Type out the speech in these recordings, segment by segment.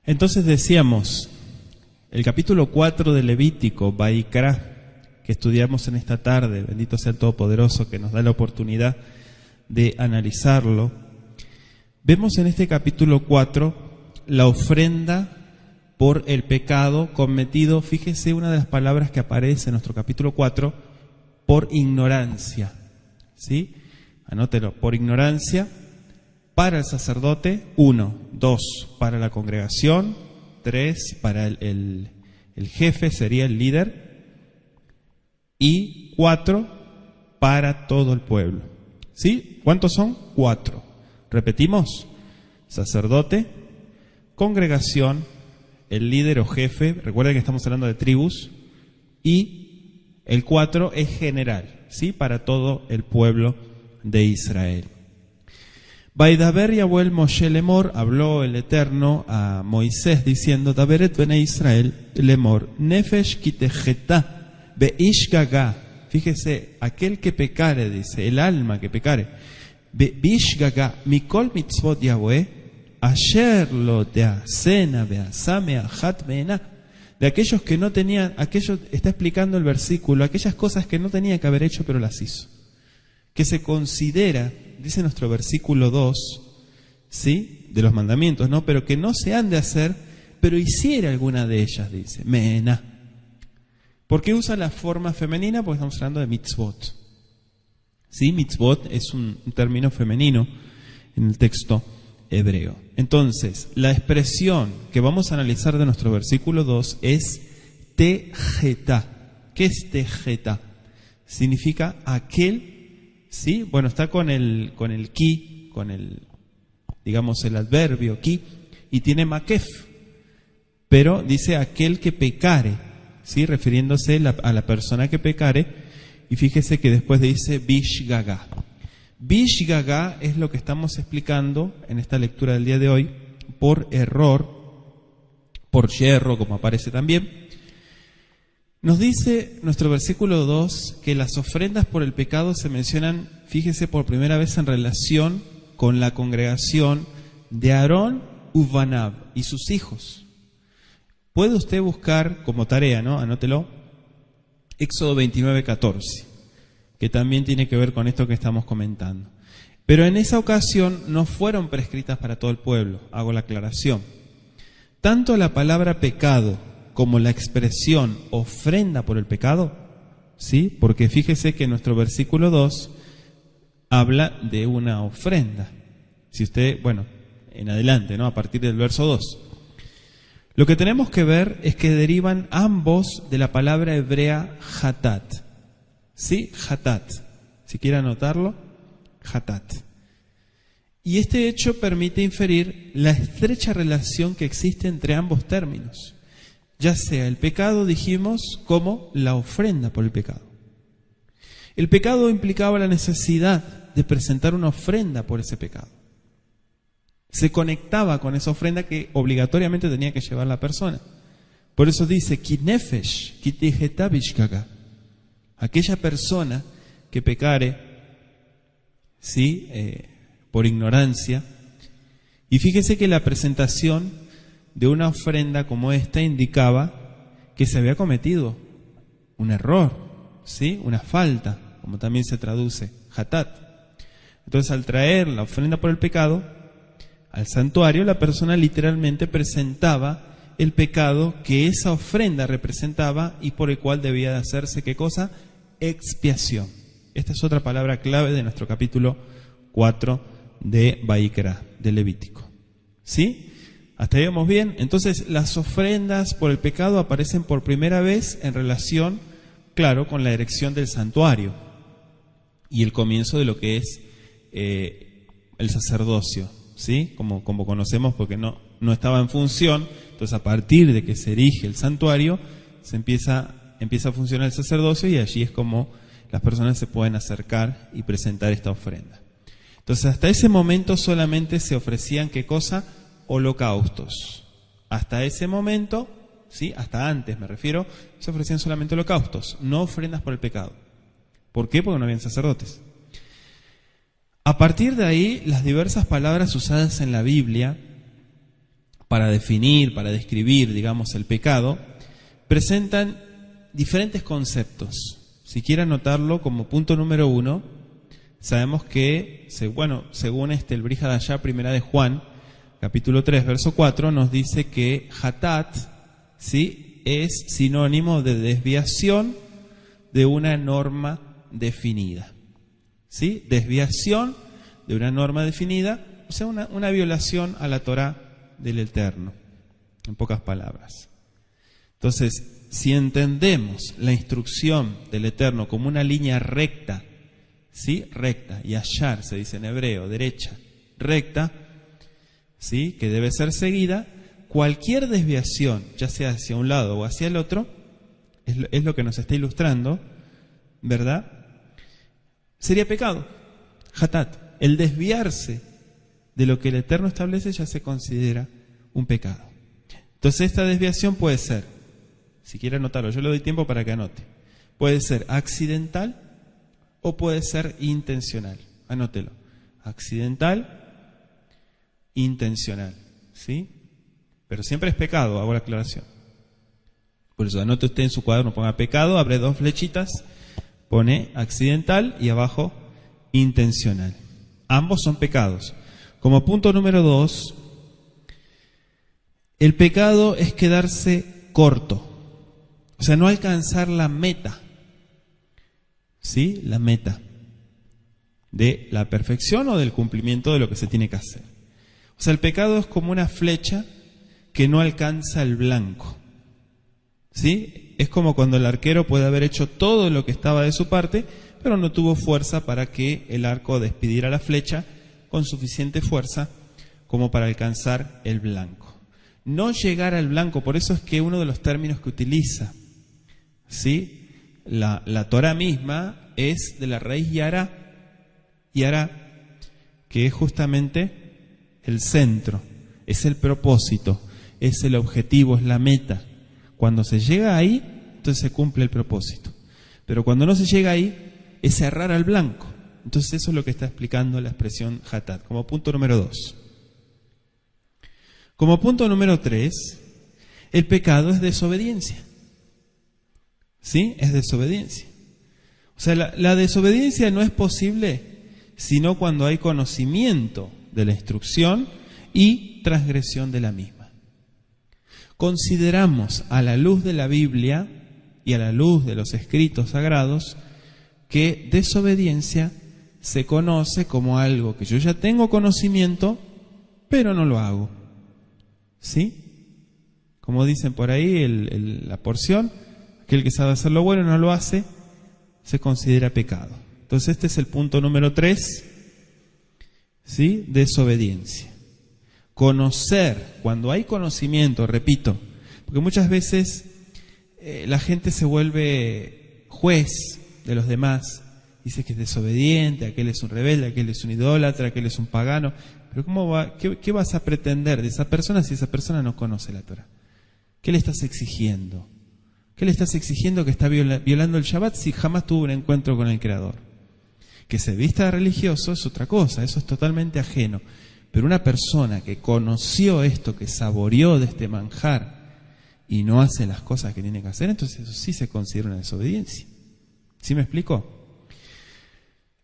Entonces decíamos, el capítulo 4 de Levítico, Vaikra, que estudiamos en esta tarde, bendito sea el Todopoderoso que nos da la oportunidad de analizarlo, vemos en este capítulo 4 la ofrenda por el pecado cometido, fíjese una de las palabras que aparece en nuestro capítulo 4, por ignorancia, ¿sí? Anótelo, por ignorancia. Para el sacerdote, 1, 2, para la congregación, 3, para el jefe, sería el líder, y 4, para todo el pueblo. ¿Sí? ¿Cuántos son? 4. Repetimos, sacerdote, congregación, el líder o jefe, recuerden que estamos hablando de tribus, y el 4 es general, ¿sí? Para todo el pueblo de Israel. Vaidaber Yahweh Moshe Lemor, habló el Eterno a Moisés diciendo, Daveret bene Israel Lemor, Nefesh kitejeta beish gaga. Fíjese, aquel que pecare, dice, el alma que pecare, beish gaga, mikol mitzvot Yahweh, asher lo teasena beasame achat mena. De aquellos que no tenían, aquellos, está explicando el versículo, aquellas cosas que no tenía que haber hecho pero las hizo. Que se considera, dice nuestro versículo 2, ¿sí? De los mandamientos, ¿no? Pero que no se han de hacer, pero hiciera alguna de ellas, dice, mena. ¿Por qué usa la forma femenina? Porque estamos hablando de mitzvot. ¿Sí? Mitzvot es un término femenino en el texto hebreo. Entonces, la expresión que vamos a analizar de nuestro versículo 2 es tejeta. ¿Qué es tejeta? Significa aquel. ¿Sí? Bueno, está con el ki, con el, digamos, el adverbio ki, y tiene makef, pero dice aquel que pecare, ¿sí? Refiriéndose a la persona que pecare, y fíjese que después dice bish gaga. Bish gaga es lo que estamos explicando en esta lectura del día de hoy, por error, por yerro, como aparece también. Nos dice nuestro versículo 2 que las ofrendas por el pecado se mencionan, fíjese, por primera vez en relación con la congregación de Aarón Uvanab y sus hijos. Puede usted buscar como tarea, ¿no? Anótelo, Éxodo 29:14, que también tiene que ver con esto que estamos comentando. Pero en esa ocasión no fueron prescritas para todo el pueblo, hago la aclaración. Tanto la palabra pecado como la expresión ofrenda por el pecado, ¿sí? Porque fíjese que nuestro versículo 2 habla de una ofrenda. Si usted, bueno, en adelante, ¿no? A partir del verso 2. Lo que tenemos que ver es que derivan ambos de la palabra hebrea hatat. ¿Sí? Hatat. Si quiere anotarlo, hatat. Y este hecho permite inferir la estrecha relación que existe entre ambos términos. Ya sea el pecado, dijimos, como la ofrenda por el pecado. El pecado implicaba la necesidad de presentar una ofrenda por ese pecado. Se conectaba con esa ofrenda que obligatoriamente tenía que llevar la persona. Por eso dice, Kinefesh, kitihetabish gaga. Aquella persona que pecare, ¿sí? Por ignorancia. Y fíjese que la presentación de una ofrenda como esta indicaba que se había cometido un error, ¿sí? Una falta, como también se traduce, hatat. Entonces, al traer la ofrenda por el pecado al santuario, la persona literalmente presentaba el pecado que esa ofrenda representaba y por el cual debía de hacerse, ¿qué cosa? Expiación. Esta es otra palabra clave de nuestro capítulo 4 de Vaikra, de Levítico. ¿Sí? ¿Hasta ahí vamos bien? Entonces, las ofrendas por el pecado aparecen por primera vez en relación, claro, con la erección del santuario y el comienzo de lo que es el sacerdocio, ¿sí? Como conocemos, porque no estaba en función. Entonces, a partir de que se erige el santuario, se empieza a funcionar el sacerdocio y allí es como las personas se pueden acercar y presentar esta ofrenda. Entonces, hasta ese momento solamente se ofrecían, ¿qué cosa? Holocaustos. Hasta ese momento ¿sí? Hasta antes me refiero, se ofrecían solamente holocaustos, no ofrendas por el pecado. ¿Por qué? Porque no habían sacerdotes. A partir de ahí, las diversas palabras usadas en la Biblia para definir, para describir, digamos, el pecado, presentan diferentes conceptos. Si quiere anotarlo como punto número 1, sabemos que, según el Brihadashá, primera de Juan, capítulo 3, verso 4, nos dice que hatat, ¿sí?, es sinónimo de desviación de una norma definida. ¿Sí? Desviación de una norma definida, o sea, una violación a la Torá del Eterno, en pocas palabras. Entonces, si entendemos la instrucción del Eterno como una línea recta, ¿sí? Recta, y yashar se dice en hebreo, derecha, recta, ¿sí?, que debe ser seguida, cualquier desviación, ya sea hacia un lado o hacia el otro, es lo que nos está ilustrando, ¿verdad?, sería pecado, hatat. El desviarse de lo que el Eterno establece ya se considera un pecado. Entonces esta desviación puede ser, si quiere anotarlo, yo le doy tiempo para que anote, puede ser accidental o puede ser intencional. Anótelo. Accidental, intencional, ¿sí? Pero siempre es pecado, hago la aclaración. Por eso anote usted en su cuaderno, ponga pecado, abre 2 flechitas, pone accidental y abajo intencional. Ambos son pecados. Como punto número 2, el pecado es quedarse corto, o sea, no alcanzar la meta, ¿sí? La meta de la perfección o del cumplimiento de lo que se tiene que hacer. O sea, el pecado es como una flecha que no alcanza el blanco, ¿sí? Es como cuando el arquero puede haber hecho todo lo que estaba de su parte, pero no tuvo fuerza para que el arco despidiera la flecha con suficiente fuerza como para alcanzar el blanco. No llegar al blanco, por eso es que uno de los términos que utiliza, ¿sí?, la Torah misma es de la raíz yará, que es justamente el centro, es el propósito, es el objetivo, es la meta. Cuando se llega ahí, entonces se cumple el propósito. Pero cuando no se llega ahí, es cerrar al blanco. Entonces eso es lo que está explicando la expresión hatat, como punto número 2. Como punto número 3, el pecado es desobediencia. ¿Sí? Es desobediencia. O sea, la desobediencia no es posible sino cuando hay conocimiento de la instrucción y transgresión de la misma. Consideramos a la luz de la Biblia y a la luz de los escritos sagrados que desobediencia se conoce como algo que yo ya tengo conocimiento, pero no lo hago. ¿Sí? Como dicen por ahí la porción, aquel que sabe hacer lo bueno y no lo hace, se considera pecado. Entonces este es el punto número 3, ¿sí? Desobediencia. Conocer, cuando hay conocimiento, repito, porque muchas veces la gente se vuelve juez de los demás, dice que es desobediente, aquel es un rebelde, aquel es un idólatra, aquel es un pagano, pero ¿qué vas a pretender de esa persona si esa persona no conoce la Torah? ¿Qué le estás exigiendo? ¿Qué le estás exigiendo que está violando el Shabbat si jamás tuvo un encuentro con el Creador? Que se vista religioso es otra cosa, eso es totalmente ajeno. Pero una persona que conoció esto, que saboreó de este manjar y no hace las cosas que tiene que hacer, entonces eso sí se considera una desobediencia. ¿Sí me explico?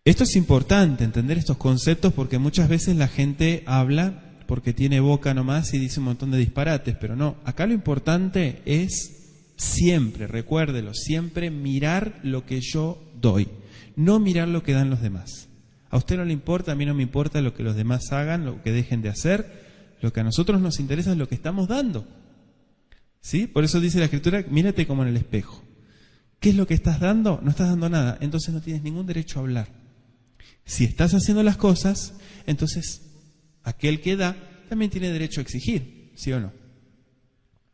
Esto es importante, entender estos conceptos, porque muchas veces la gente habla porque tiene boca nomás y dice un montón de disparates, pero no, acá lo importante es siempre, recuérdelo, siempre mirar lo que yo doy, no mirar lo que dan los demás. A usted no le importa, a mí no me importa lo que los demás hagan, lo que dejen de hacer, lo que a nosotros nos interesa es lo que estamos dando. ¿Sí? Por eso dice la Escritura, mírate como en el espejo. ¿Qué es lo que estás dando? No estás dando nada, entonces no tienes ningún derecho a hablar. Si estás haciendo las cosas, entonces aquel que da también tiene derecho a exigir, ¿sí o no?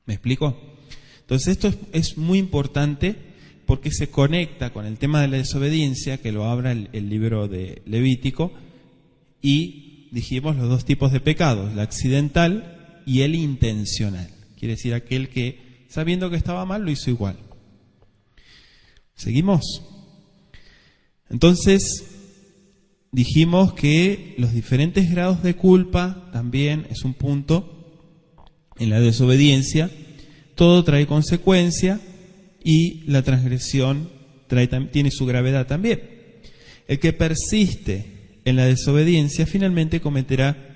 ¿Me explico? Entonces esto es muy importante porque se conecta con el tema de la desobediencia, que lo habla el libro de Levítico, y dijimos los dos tipos de pecados, el accidental y el intencional. Quiere decir aquel que sabiendo que estaba mal, lo hizo igual. ¿Seguimos? Entonces, dijimos que los diferentes grados de culpa también es un punto en la desobediencia. Todo trae consecuencia y la transgresión tiene su gravedad también. El que persiste en la desobediencia finalmente cometerá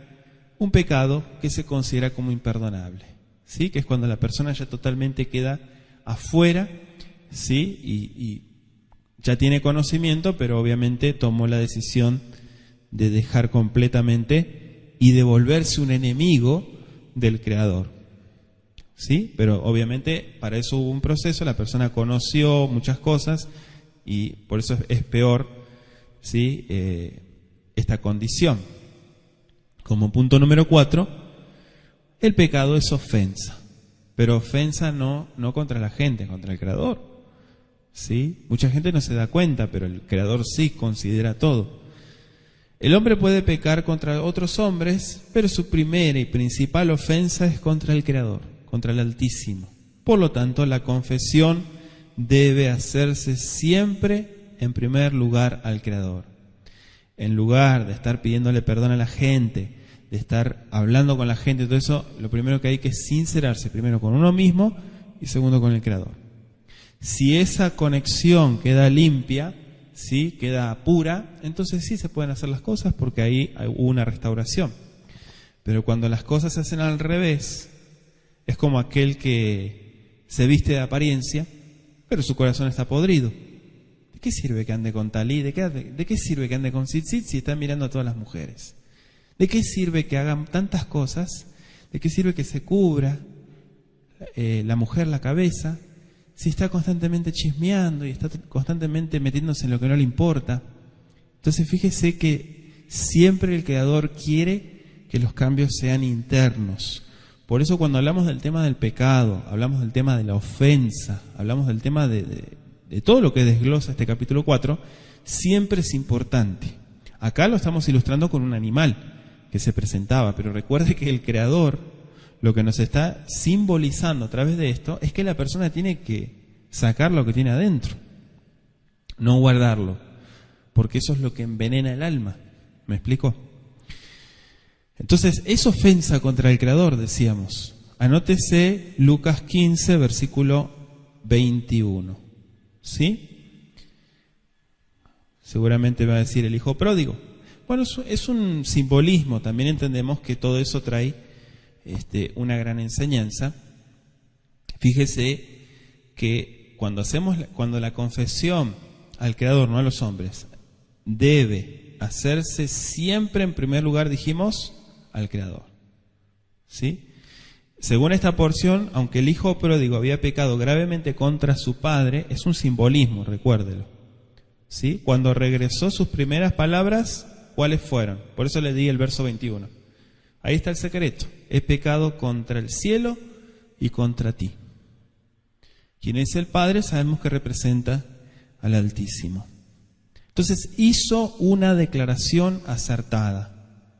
un pecado que se considera como imperdonable, ¿sí? Que es cuando la persona ya totalmente queda afuera, ¿sí? Y ya tiene conocimiento, pero obviamente tomó la decisión de dejar completamente y de volverse un enemigo del Creador, ¿sí? Pero obviamente para eso hubo un proceso, la persona conoció muchas cosas y por eso es peor, ¿sí? Esta condición. Como punto número 4, el pecado es ofensa, pero ofensa no contra la gente, contra el Creador, ¿sí? Mucha gente no se da cuenta, pero el Creador sí considera todo. El hombre puede pecar contra otros hombres, pero su primera y principal ofensa es contra el Creador, contra el Altísimo. Por lo tanto, la confesión debe hacerse siempre en primer lugar al Creador. En lugar de estar pidiéndole perdón a la gente, de estar hablando con la gente y todo eso, lo primero que hay que es sincerarse, primero con uno mismo y segundo con el Creador. Si esa conexión queda limpia, ¿sí? Queda pura, entonces sí se pueden hacer las cosas porque ahí hubo una restauración. Pero cuando las cosas se hacen al revés, es como aquel que se viste de apariencia, pero su corazón está podrido. ¿De qué sirve que ande con talí? ¿De qué sirve que ande con tzitzit si está mirando a todas las mujeres? ¿De qué sirve que hagan tantas cosas? ¿De qué sirve que se cubra la mujer la cabeza si está constantemente chismeando y está constantemente metiéndose en lo que no le importa? Entonces fíjese que siempre el Creador quiere que los cambios sean internos. Por eso cuando hablamos del tema del pecado, hablamos del tema de la ofensa, hablamos del tema de todo lo que desglosa este capítulo 4, siempre es importante. Acá lo estamos ilustrando con un animal que se presentaba, pero recuerde que el Creador lo que nos está simbolizando a través de esto es que la persona tiene que sacar lo que tiene adentro, no guardarlo, porque eso es lo que envenena el alma. ¿Me explico? Entonces, es ofensa contra el Creador, decíamos. Anótese Lucas 15, versículo 21. ¿Sí? Seguramente va a decir el hijo pródigo. Bueno, es un simbolismo, también entendemos que todo eso trae una gran enseñanza. Fíjese que cuando la confesión al Creador, no a los hombres, debe hacerse siempre en primer lugar, dijimos, al Creador. ¿Sí? Según esta porción, aunque el hijo pródigo había pecado gravemente contra su padre, es un simbolismo, recuérdelo. ¿Sí? Cuando regresó, sus primeras palabras, ¿cuáles fueron? Por eso le di el verso 21. Ahí está el secreto. He pecado contra el cielo y contra ti. Quien es el Padre sabemos que representa al Altísimo. Entonces hizo una declaración acertada.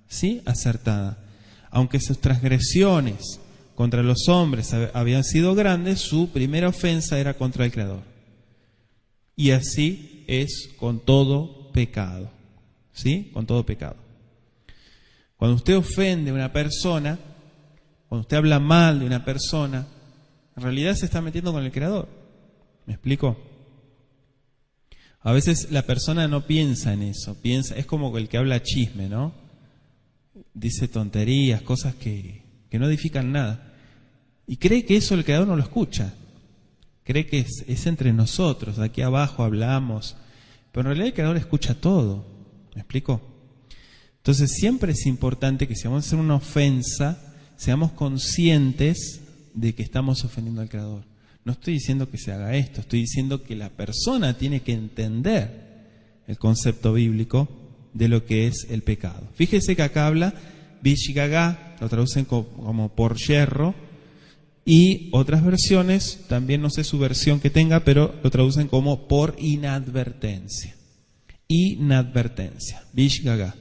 ¿Sí? Acertada. Aunque sus transgresiones contra los hombres habían sido grandes, su primera ofensa era contra el Creador. Y así es con todo pecado. ¿Sí? Con todo pecado. Cuando usted ofende a una persona, cuando usted habla mal de una persona, en realidad se está metiendo con el Creador. ¿Me explico? A veces la persona no piensa en eso, es como el que habla chisme, ¿no? Dice tonterías, cosas que no edifican nada. Y cree que eso el Creador no lo escucha. Cree que es entre nosotros, aquí abajo hablamos. Pero en realidad el Creador escucha todo. ¿Me explico? Entonces siempre es importante que si vamos a hacer una ofensa, seamos conscientes de que estamos ofendiendo al Creador. No estoy diciendo que se haga esto, estoy diciendo que la persona tiene que entender el concepto bíblico de lo que es el pecado. Fíjese que acá habla Bishgagá, lo traducen como por yerro, y otras versiones, también no sé su versión que tenga, pero lo traducen como por inadvertencia. Inadvertencia, Bishgagá.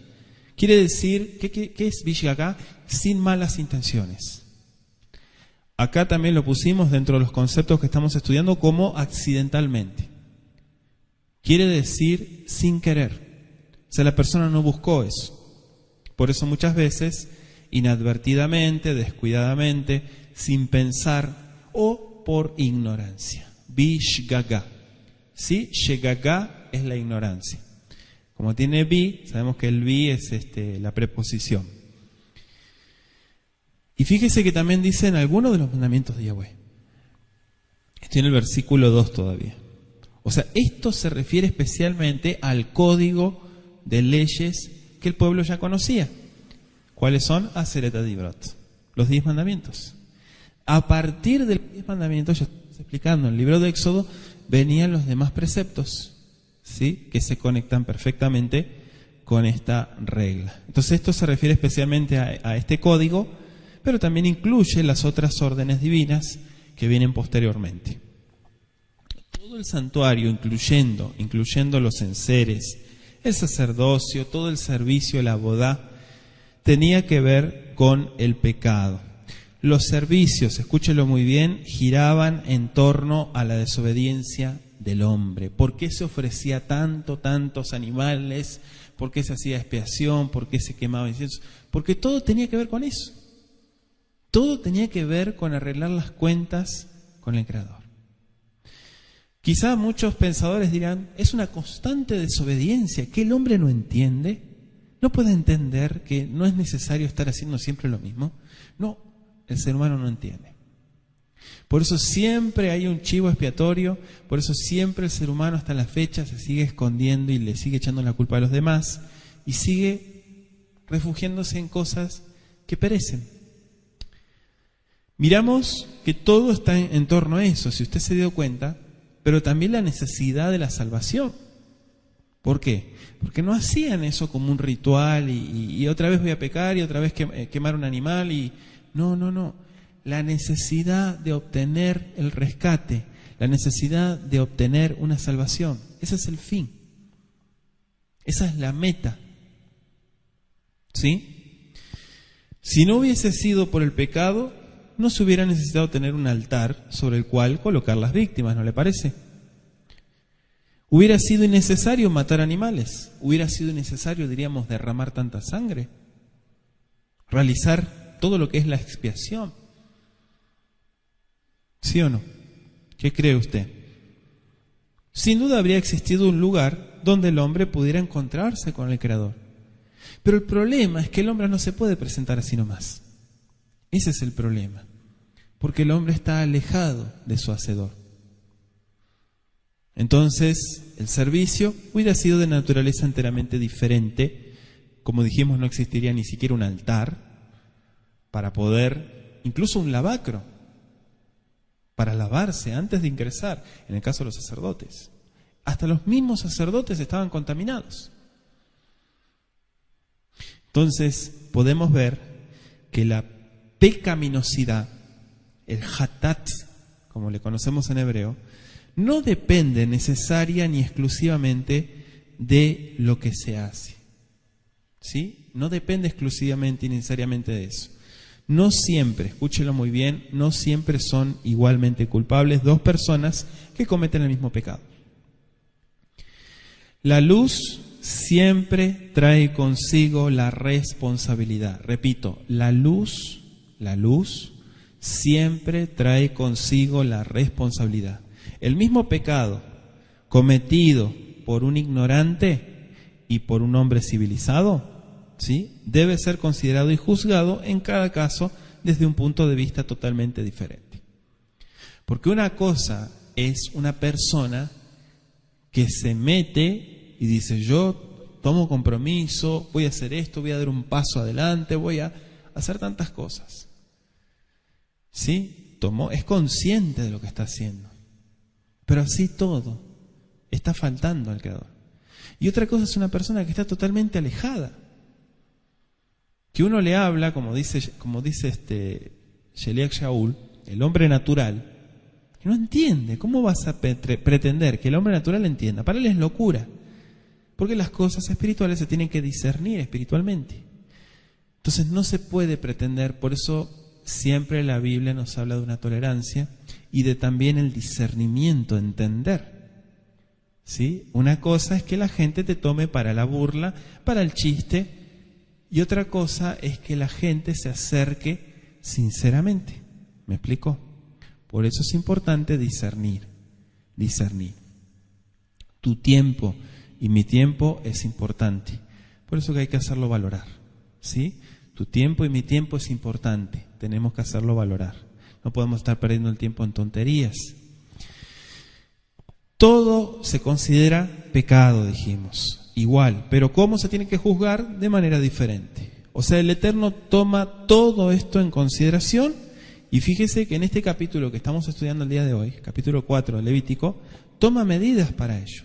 Quiere decir, ¿qué es Bishgagá? Sin malas intenciones. Acá también lo pusimos dentro de los conceptos que estamos estudiando como accidentalmente. Quiere decir sin querer. O sea, la persona no buscó eso. Por eso muchas veces, inadvertidamente, descuidadamente, sin pensar o por ignorancia. Bishgaga. ¿Sí? Shegaga es la ignorancia. Como tiene bi, sabemos que el bi es la preposición. Y fíjese que también dicen algunos de los mandamientos de Yahweh. Estoy en el versículo 2 todavía. O sea, esto se refiere especialmente al código de leyes que el pueblo ya conocía. ¿Cuáles son? Aseret Adibrot, los 10 mandamientos. A partir de los 10 mandamientos, ya estamos explicando, en el libro de Éxodo, venían los demás preceptos, ¿sí? Que se conectan perfectamente con esta regla. Entonces esto se refiere especialmente a este código, pero también incluye las otras órdenes divinas que vienen posteriormente. Todo el santuario, incluyendo los enseres, el sacerdocio, todo el servicio, la bodá, tenía que ver con el pecado. Los servicios, escúchelo muy bien, giraban en torno a la desobediencia del hombre. ¿Por qué se ofrecía tantos animales? ¿Por qué se hacía expiación? ¿Por qué se quemaba incienso? Porque todo tenía que ver con eso. Todo tenía que ver con arreglar las cuentas con el Creador. Quizá muchos pensadores dirán, es una constante desobediencia que el hombre no entiende. ¿No puede entender que no es necesario estar haciendo siempre lo mismo? No, el ser humano no entiende. Por eso siempre hay un chivo expiatorio, por eso siempre el ser humano hasta la fecha se sigue escondiendo y le sigue echando la culpa a los demás y sigue refugiándose en cosas que perecen. Miramos que todo está en torno a eso, si usted se dio cuenta, pero también la necesidad de la salvación. ¿Por qué? Porque no hacían eso como un ritual y otra vez voy a pecar y otra vez quemar un animal y... No. La necesidad de obtener el rescate, la necesidad de obtener una salvación. Ese es el fin. Esa es la meta. ¿Sí? Si no hubiese sido por el pecado, no se hubiera necesitado tener un altar sobre el cual colocar las víctimas, ¿no le parece? Hubiera sido innecesario matar animales, hubiera sido innecesario, diríamos, derramar tanta sangre, realizar todo lo que es la expiación. ¿Sí o no? ¿Qué cree usted? Sin duda habría existido un lugar donde el hombre pudiera encontrarse con el Creador. Pero el problema es que el hombre no se puede presentar así nomás. Ese es el problema. Porque el hombre está alejado de su Hacedor. Entonces, el servicio hubiera sido de naturaleza enteramente diferente. Como dijimos, no existiría ni siquiera un altar para poder, incluso un lavacro, para lavarse antes de ingresar, en el caso de los sacerdotes. Hasta los mismos sacerdotes estaban contaminados. Entonces, podemos ver que la pecaminosidad, el hatat, como le conocemos en hebreo, no depende necesaria ni exclusivamente de lo que se hace. ¿Sí? No depende exclusivamente y necesariamente de eso. No siempre, escúchelo muy bien, no siempre son igualmente culpables dos personas que cometen el mismo pecado. La luz siempre trae consigo la responsabilidad. Repito, la luz siempre trae consigo la responsabilidad. El mismo pecado cometido por un ignorante y por un hombre civilizado, ¿sí?, debe ser considerado y juzgado en cada caso desde un punto de vista totalmente diferente. Porque una cosa es una persona que se mete y dice, yo tomo compromiso, voy a hacer esto, voy a dar un paso adelante, voy a hacer tantas cosas. ¿Sí? Es consciente de lo que está haciendo. Pero así todo está faltando al Creador. Y otra cosa es una persona que está totalmente alejada. Que uno le habla, como dice Sheliach Shaul, el hombre natural, que no entiende. ¿Cómo vas a pretender que el hombre natural entienda? Para él es locura. Porque las cosas espirituales se tienen que discernir espiritualmente. Entonces no se puede pretender, por eso siempre la Biblia nos habla de una tolerancia y de también el discernimiento, entender. ¿Sí? Una cosa es que la gente te tome para la burla, para el chiste, y otra cosa es que la gente se acerque sinceramente. ¿Me explico? Por eso es importante discernir. Tu tiempo y mi tiempo es importante. Por eso que hay que hacerlo valorar. ¿Sí? Tu tiempo y mi tiempo es importante. Tenemos que hacerlo valorar. No podemos estar perdiendo el tiempo en tonterías. Todo se considera pecado, dijimos. Igual. Pero ¿cómo se tiene que juzgar? De manera diferente. O sea, el Eterno toma todo esto en consideración. Y fíjese que en este capítulo que estamos estudiando el día de hoy, capítulo 4 de Levítico, toma medidas para ello.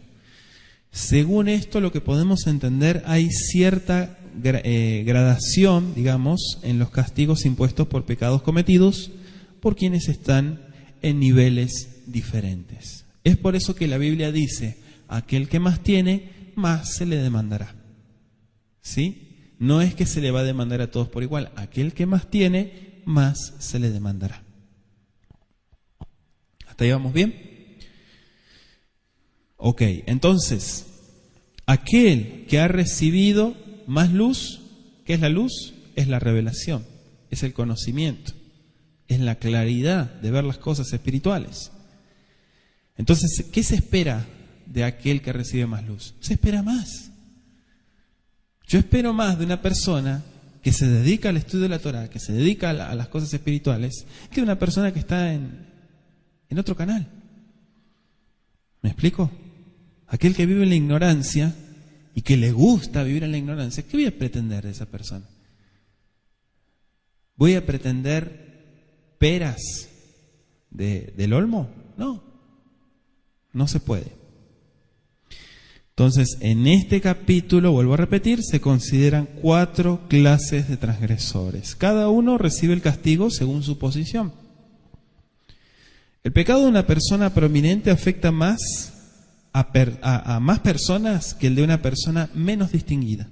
Según esto, lo que podemos entender, hay cierta gradación, digamos, en los castigos impuestos por pecados cometidos por quienes están en niveles diferentes. Es por eso que la Biblia dice, aquel que más tiene, más se le demandará. ¿Sí? No es que se le va a demandar a todos por igual, aquel que más tiene, más se le demandará. ¿Hasta ahí vamos bien? Ok, entonces, aquel que ha recibido más luz, ¿qué es la luz? Es la revelación, es el conocimiento, es la claridad de ver las cosas espirituales. Entonces, ¿qué se espera de aquel que recibe más luz? Se espera más. Yo espero más de una persona que se dedica al estudio de la Torá, que se dedica a las cosas espirituales, que de una persona que está en otro canal. ¿Me explico? Aquel que vive en la ignorancia y que le gusta vivir en la ignorancia, ¿qué voy a pretender de esa persona? ¿Voy a pretender peras del olmo? No, no se puede. Entonces, en este capítulo, vuelvo a repetir, se consideran 4 clases de transgresores. Cada uno recibe el castigo según su posición. El pecado de una persona prominente afecta más a más personas que el de una persona menos distinguida.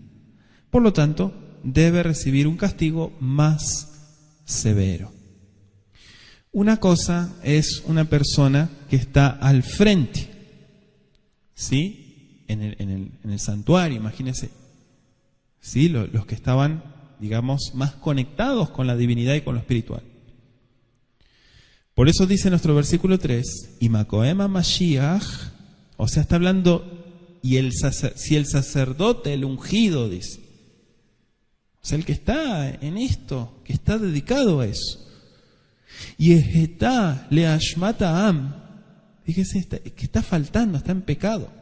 Por lo tanto, debe recibir un castigo más severo. Una cosa es una persona que está al frente, ¿sí? En el santuario, imagínense, ¿sí? Los que estaban, digamos, más conectados con la divinidad y con lo espiritual. Por eso dice nuestro versículo 3, y Makoema Mashiach, o sea, está hablando, y si el sacerdote, el ungido, dice, o sea, el que está en esto, que está dedicado a eso, y Ejetá leashmata am, fíjese, que está faltando, está en pecado.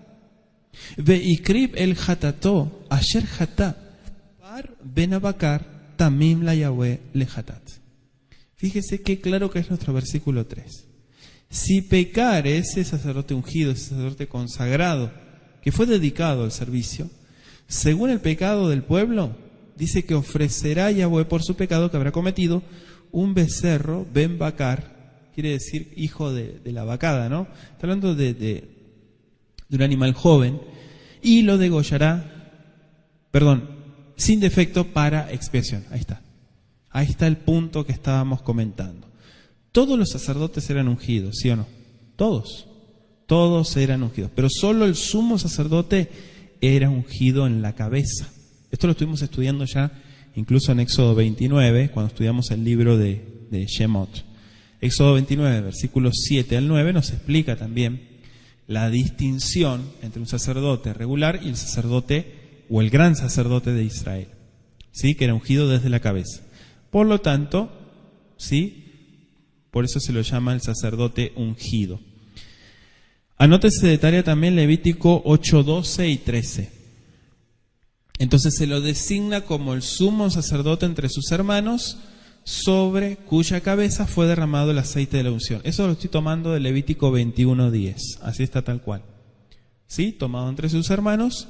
Veikrib el hatato, asher hatá, par ben abakar, tamim la Yahweh le hatat. Fíjese qué claro que es nuestro versículo 3. Si pecar ese sacerdote ungido, ese sacerdote consagrado, que fue dedicado al servicio, según el pecado del pueblo, dice que ofrecerá a Yahweh por su pecado que habrá cometido un becerro, ben bakar, quiere decir hijo de la vacada, ¿no? Está hablando de un animal joven, y lo degollará, sin defecto para expiación. Ahí está el punto que estábamos comentando. Todos los sacerdotes eran ungidos, ¿sí o no? Todos eran ungidos, pero solo el sumo sacerdote era ungido en la cabeza. Esto lo estuvimos estudiando ya incluso en Éxodo 29, cuando estudiamos el libro de Shemot. Éxodo 29, versículos 7 al 9, nos explica también la distinción entre un sacerdote regular y el sacerdote o el gran sacerdote de Israel, ¿sí? Que era ungido desde la cabeza. Por lo tanto, ¿sí? Por eso se lo llama el sacerdote ungido. Anótese de tarea también Levítico 8, 12 y 13. Entonces se lo designa como el sumo sacerdote entre sus hermanos, sobre cuya cabeza fue derramado el aceite de la unción. Eso lo estoy tomando de Levítico 21:10. Así está tal cual. ¿Sí? Tomado entre sus hermanos,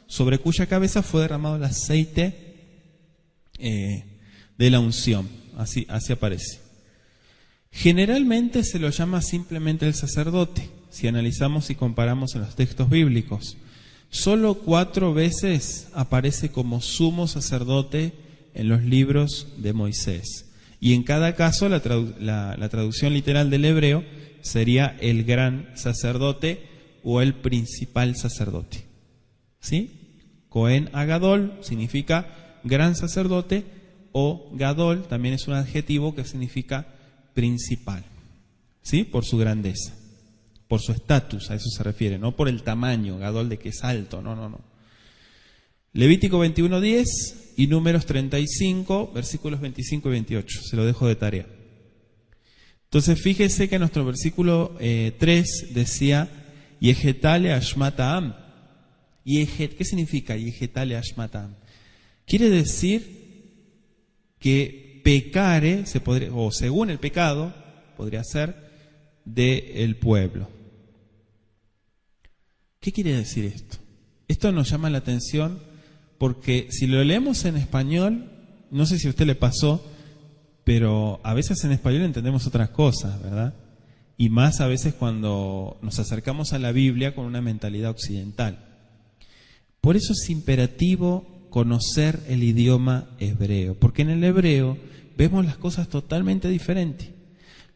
sobre cuya cabeza fue derramado el aceite de la unción. Así aparece. Generalmente se lo llama simplemente el sacerdote, si analizamos y comparamos en los textos bíblicos. Solo 4 veces aparece como sumo sacerdote en los libros de Moisés. Y en cada caso la traducción literal del hebreo sería el gran sacerdote o el principal sacerdote. ¿Sí? Cohen Agadol significa gran sacerdote, o Gadol también es un adjetivo que significa principal. ¿Sí? Por su grandeza, por su estatus, a eso se refiere, no por el tamaño, Gadol de que es alto, no. Levítico 21:10 y Números 35, versículos 25 y 28, se lo dejo de tarea. Entonces fíjese que nuestro versículo 3 decía, Yehetale Ashmataam. ¿Qué significa Yehetale Ashmataam? Quiere decir que pecare, o según el pecado, podría ser del pueblo. ¿Qué quiere decir esto? Esto nos llama la atención porque si lo leemos en español, no sé si a usted le pasó, pero a veces en español entendemos otras cosas, ¿verdad? Y más a veces cuando nos acercamos a la Biblia con una mentalidad occidental. Por eso es imperativo conocer el idioma hebreo, porque en el hebreo vemos las cosas totalmente diferentes.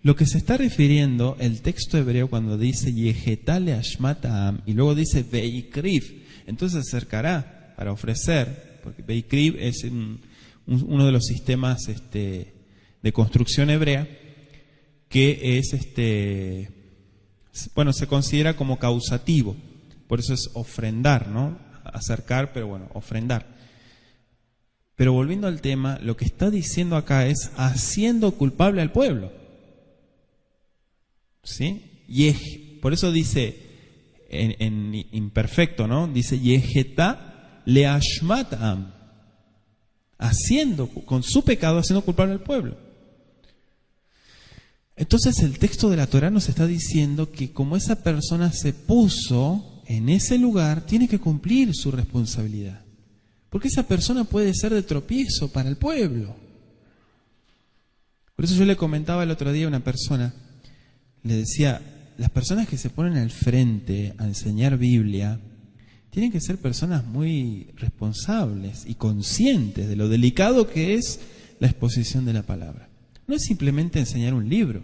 Lo que se está refiriendo el texto hebreo cuando dice Yehetale Ashmataam y luego dice Veikriv, entonces se acercará para ofrecer, porque Veikriv es uno de los sistemas de construcción hebrea que es se considera como causativo, por eso es ofrendar, ¿no? Acercar, pero bueno, ofrendar. Pero volviendo al tema, lo que está diciendo acá es haciendo culpable al pueblo. ¿Sí? Por eso dice en imperfecto, ¿no? Dice Yehetá leashmatam, haciendo, con su pecado, haciendo culpable al pueblo. Entonces el texto de la Torá nos está diciendo que como esa persona se puso en ese lugar, tiene que cumplir su responsabilidad. Porque esa persona puede ser de tropiezo para el pueblo. Por eso yo le comentaba el otro día a una persona, le decía, las personas que se ponen al frente a enseñar Biblia tienen que ser personas muy responsables y conscientes de lo delicado que es la exposición de la palabra. No es simplemente enseñar un libro.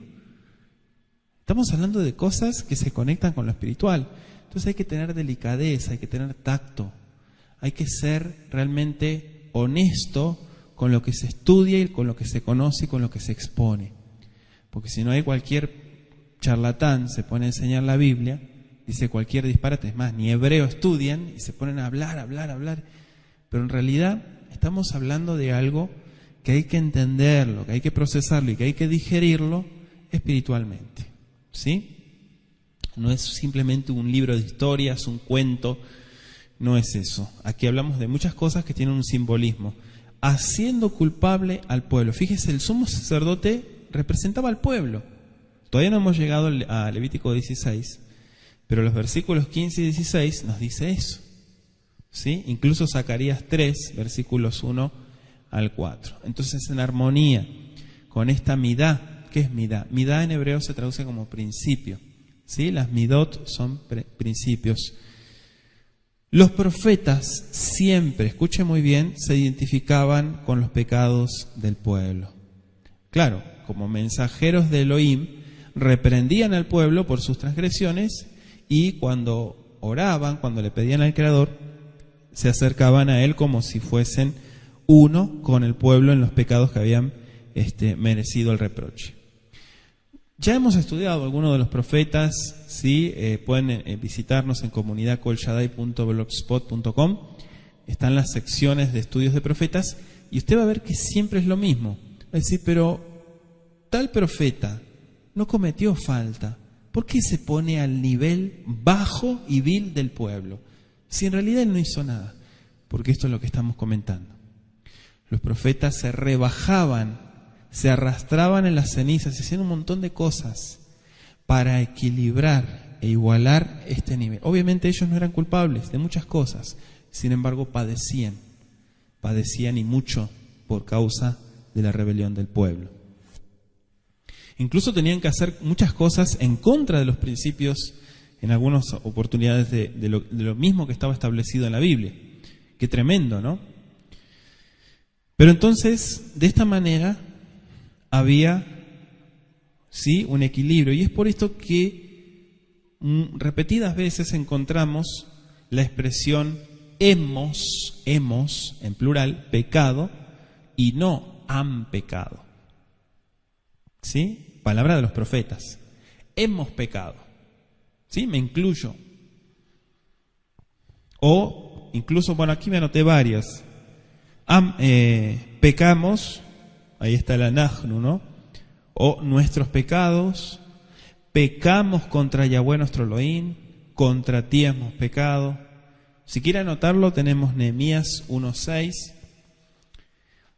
Estamos hablando de cosas que se conectan con lo espiritual. Entonces hay que tener delicadeza, hay que tener tacto, hay que ser realmente honesto con lo que se estudia y con lo que se conoce y con lo que se expone. Porque si no, hay cualquier charlatán se pone a enseñar la Biblia, dice cualquier disparate, es más, ni hebreo estudian y se ponen a hablar, pero en realidad estamos hablando de algo que hay que entenderlo, que hay que procesarlo y que hay que digerirlo espiritualmente, ¿sí? No es simplemente un libro de historias, un cuento, no es eso. Aquí hablamos de muchas cosas que tienen un simbolismo. Haciendo culpable al pueblo. Fíjese, el sumo sacerdote representaba al pueblo. Todavía no hemos llegado a Levítico 16, pero los versículos 15 y 16 nos dice eso, ¿sí? Incluso Zacarías 3, versículos 1 al 4. Entonces, en armonía con esta midá, ¿qué es midá? Midá en hebreo se traduce como principio, ¿sí? Las midot son principios. Los profetas siempre, escuche muy bien, se identificaban con los pecados del pueblo. Claro, como mensajeros de Elohim, reprendían al pueblo por sus transgresiones y cuando oraban, cuando le pedían al Creador, se acercaban a Él como si fuesen uno con el pueblo en los pecados que habían merecido el reproche. Ya hemos estudiado algunos de los profetas, ¿sí? Pueden visitarnos en comunidadcolshaddai.blogspot.com. Están las secciones de estudios de profetas y usted va a ver que siempre es lo mismo. Va a decir, pero tal profeta no cometió falta. ¿Por qué se pone al nivel bajo y vil del pueblo? Si en realidad él no hizo nada. Porque esto es lo que estamos comentando. Los profetas se rebajaban, se arrastraban en las cenizas, se hacían un montón de cosas para equilibrar e igualar este nivel. Obviamente ellos no eran culpables de muchas cosas, sin embargo padecían y mucho por causa de la rebelión del pueblo. Incluso tenían que hacer muchas cosas en contra de los principios, en algunas oportunidades de lo mismo que estaba establecido en la Biblia. Qué tremendo, ¿no? Pero entonces, de esta manera, había, ¿sí?, un equilibrio. Y es por esto que repetidas veces encontramos la expresión hemos, en plural, pecado, y no han pecado. ¿Sí? Palabra de los profetas. Hemos pecado. ¿Sí? Me incluyo. O incluso, bueno, aquí me anoté varias. Pecamos, ahí está el anahnu, ¿no? O nuestros pecados, pecamos contra Yahweh nuestro Elohim, contra ti hemos pecado. Si quiere anotarlo, tenemos Nehemías 1:6,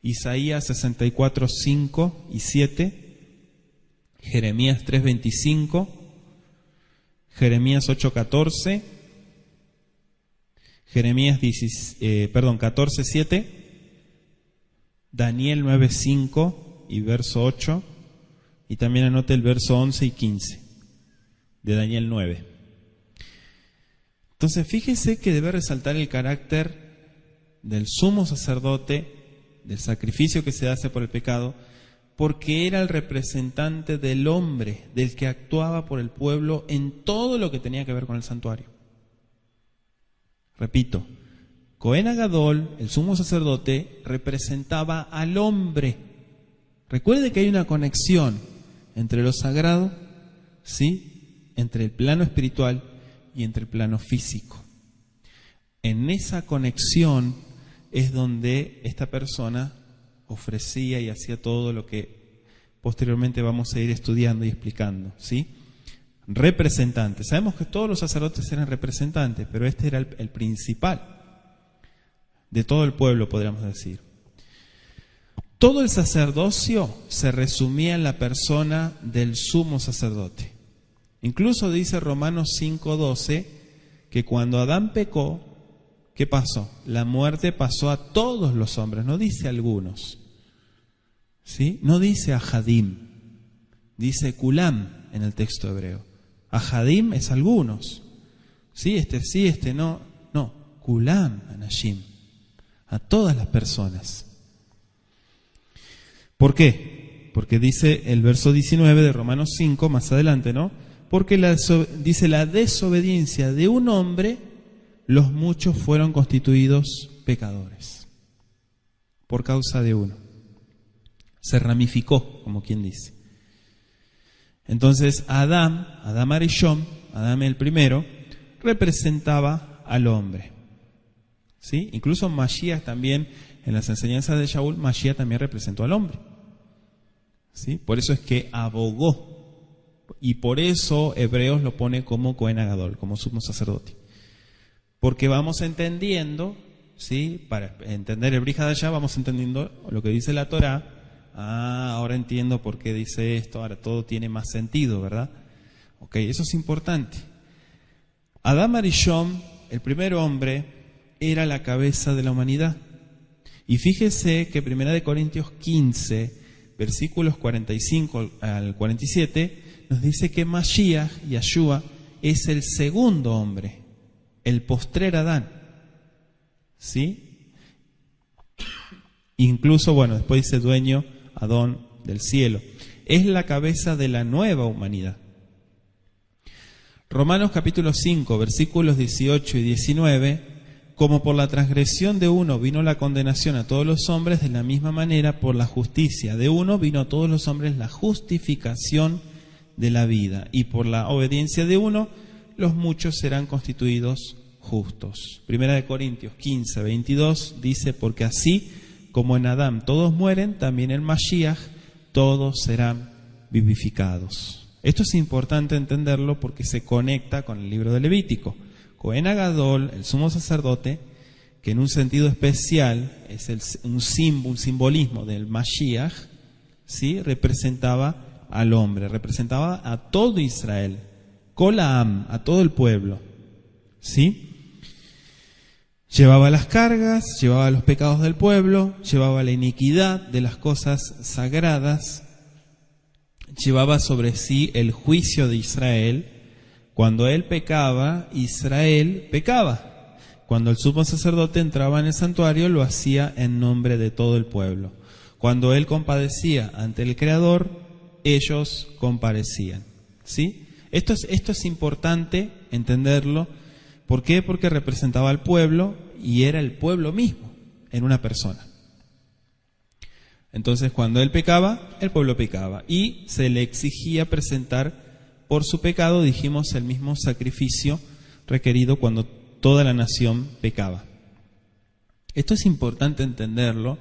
Isaías 64:5 y 7, Jeremías 3:25, Jeremías 8:14, Jeremías 14:7, Daniel 9:5 y verso 8, y también anote el verso 11 y 15 de Daniel 9. Entonces fíjese que debe resaltar el carácter del sumo sacerdote, del sacrificio que se hace por el pecado, porque era el representante del hombre, del que actuaba por el pueblo en todo lo que tenía que ver con el santuario. Repito, Cohen Agadol, el sumo sacerdote, representaba al hombre. Recuerde que hay una conexión entre lo sagrado, ¿sí?, entre el plano espiritual y entre el plano físico. En esa conexión es donde esta persona ofrecía y hacía todo lo que posteriormente vamos a ir estudiando y explicando, ¿sí? Representante. Sabemos que todos los sacerdotes eran representantes, pero este era el principal de todo el pueblo, podríamos decir. Todo el sacerdocio se resumía en la persona del sumo sacerdote. Incluso dice Romanos 5:12 que cuando Adán pecó, ¿qué pasó? La muerte pasó a todos los hombres, no dice a algunos, ¿sí? No dice a Hadim, dice Kulam en el texto hebreo. A Hadim es algunos, ¿sí? Este no, Kulam, Anashim, a todas las personas. ¿Por qué? Porque dice el verso 19 de Romanos 5, más adelante, ¿no? Porque dice la desobediencia de un hombre, los muchos fueron constituidos pecadores. Por causa de uno. Se ramificó, como quien dice. Entonces Adán Arishon, Adán el primero, representaba al hombre. ¿Sí? Incluso Mashiach también, en las enseñanzas de Shaul, Mashiach también representó al hombre. ¿Sí? Por eso es que abogó. Y por eso Hebreos lo pone como Cohen Agadol, como sumo sacerdote. Porque vamos entendiendo, ¿sí?, para entender el Brit Hadashah, vamos entendiendo lo que dice la Torá. Ahora entiendo por qué dice esto, ahora todo tiene más sentido, ¿verdad? Ok, eso es importante. Adán Arishon, el primer hombre, era la cabeza de la humanidad. Y fíjese que 1 Corintios 15, versículos 45 al 47, nos dice que Mashiach, Yahshua, es el segundo hombre, el postrer Adán. ¿Sí? Incluso, bueno, después dice dueño, Adón del cielo. Es la cabeza de la nueva humanidad. Romanos capítulo 5, versículos 18 y 19, como por la transgresión de uno vino la condenación a todos los hombres, de la misma manera por la justicia de uno vino a todos los hombres la justificación de la vida, y por la obediencia de uno los muchos serán constituidos justos. 1 Corintios 15, 22 dice, porque así como en Adán todos mueren, también en Mashiach todos serán vivificados. Esto es importante entenderlo porque se conecta con el libro de Levítico. Cohen Agadol, el sumo sacerdote, que en un sentido especial es un simbolismo del Mashiach, ¿sí?, representaba al hombre, representaba a todo Israel, Kolaam, a todo el pueblo, ¿sí? Llevaba las cargas, llevaba los pecados del pueblo, llevaba la iniquidad de las cosas sagradas, llevaba sobre sí el juicio de Israel. Cuando él pecaba, Israel pecaba. Cuando el sumo sacerdote entraba en el santuario, lo hacía en nombre de todo el pueblo. Cuando él compadecía ante el Creador, ellos comparecían. ¿Sí? Esto es importante entenderlo. ¿Por qué? Porque representaba al pueblo y era el pueblo mismo en una persona. Entonces, cuando él pecaba, el pueblo pecaba. Y se le exigía presentar por su pecado, dijimos, el mismo sacrificio requerido cuando toda la nación pecaba. Esto es importante entenderlo,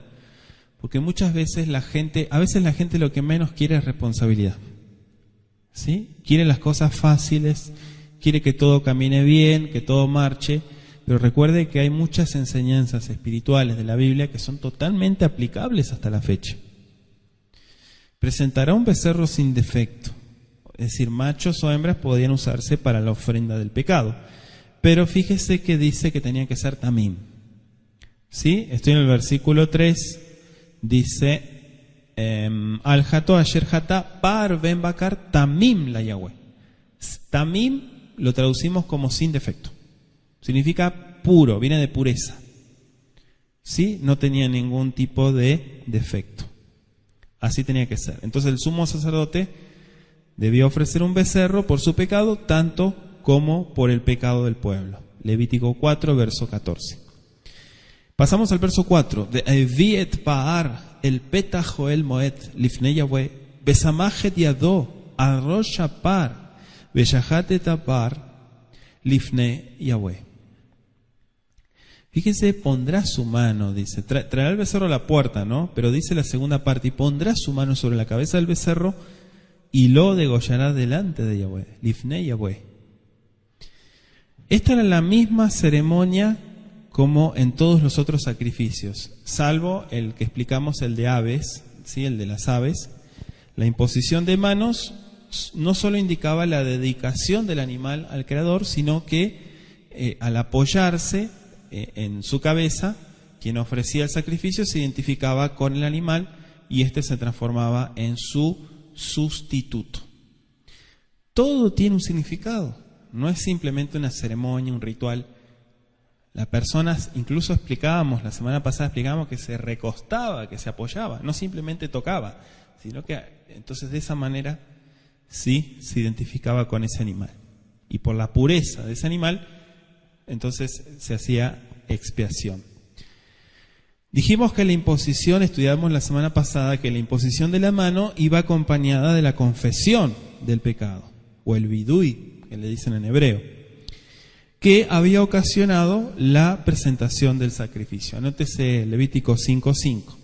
porque muchas veces la gente lo que menos quiere es responsabilidad. ¿Sí? Quiere las cosas fáciles, quiere que todo camine bien, que todo marche, pero recuerde que hay muchas enseñanzas espirituales de la Biblia que son totalmente aplicables hasta la fecha. Presentará un becerro sin defecto, es decir, machos o hembras podían usarse para la ofrenda del pecado, pero fíjese que dice que tenía que ser tamim. ¿Sí? Estoy en el versículo 3, dice al jato asher jata par ben bakar tamim la Yahweh. Tamim lo traducimos como sin defecto. Significa puro, viene de pureza. ¿Sí? No tenía ningún tipo de defecto. Así tenía que ser. Entonces el sumo sacerdote debía ofrecer un becerro por su pecado, tanto como por el pecado del pueblo. Levítico 4, verso 14. Pasamos al verso 4. De Evi et Paar el Petah Joel Moed Lifnei Yahweh Besamachet Yado Arosh Shapar Beshahat et Apar Lifnei Yahweh. Fíjese, pondrá su mano, dice, traerá el becerro a la puerta, ¿no? Pero dice la segunda parte, y pondrá su mano sobre la cabeza del becerro y lo degollará delante de Yahweh, Lifnei Yahweh. Esta era la misma ceremonia como en todos los otros sacrificios, salvo el que explicamos, el de aves, ¿sí? El de las aves. La imposición de manos no solo indicaba la dedicación del animal al Creador, sino que al apoyarse en su cabeza, quien ofrecía el sacrificio se identificaba con el animal y éste se transformaba en su sustituto. Todo tiene un significado, no es simplemente una ceremonia, un ritual. Las personas, incluso la semana pasada explicábamos que se recostaba, que se apoyaba, no simplemente tocaba, sino que entonces de esa manera sí se identificaba con ese animal. Y por la pureza de ese animal, entonces se hacía expiación. Dijimos que la imposición, estudiamos la semana pasada, que la imposición de la mano iba acompañada de la confesión del pecado, o el vidui, que le dicen en hebreo, que había ocasionado la presentación del sacrificio. Anótese Levítico 5:5.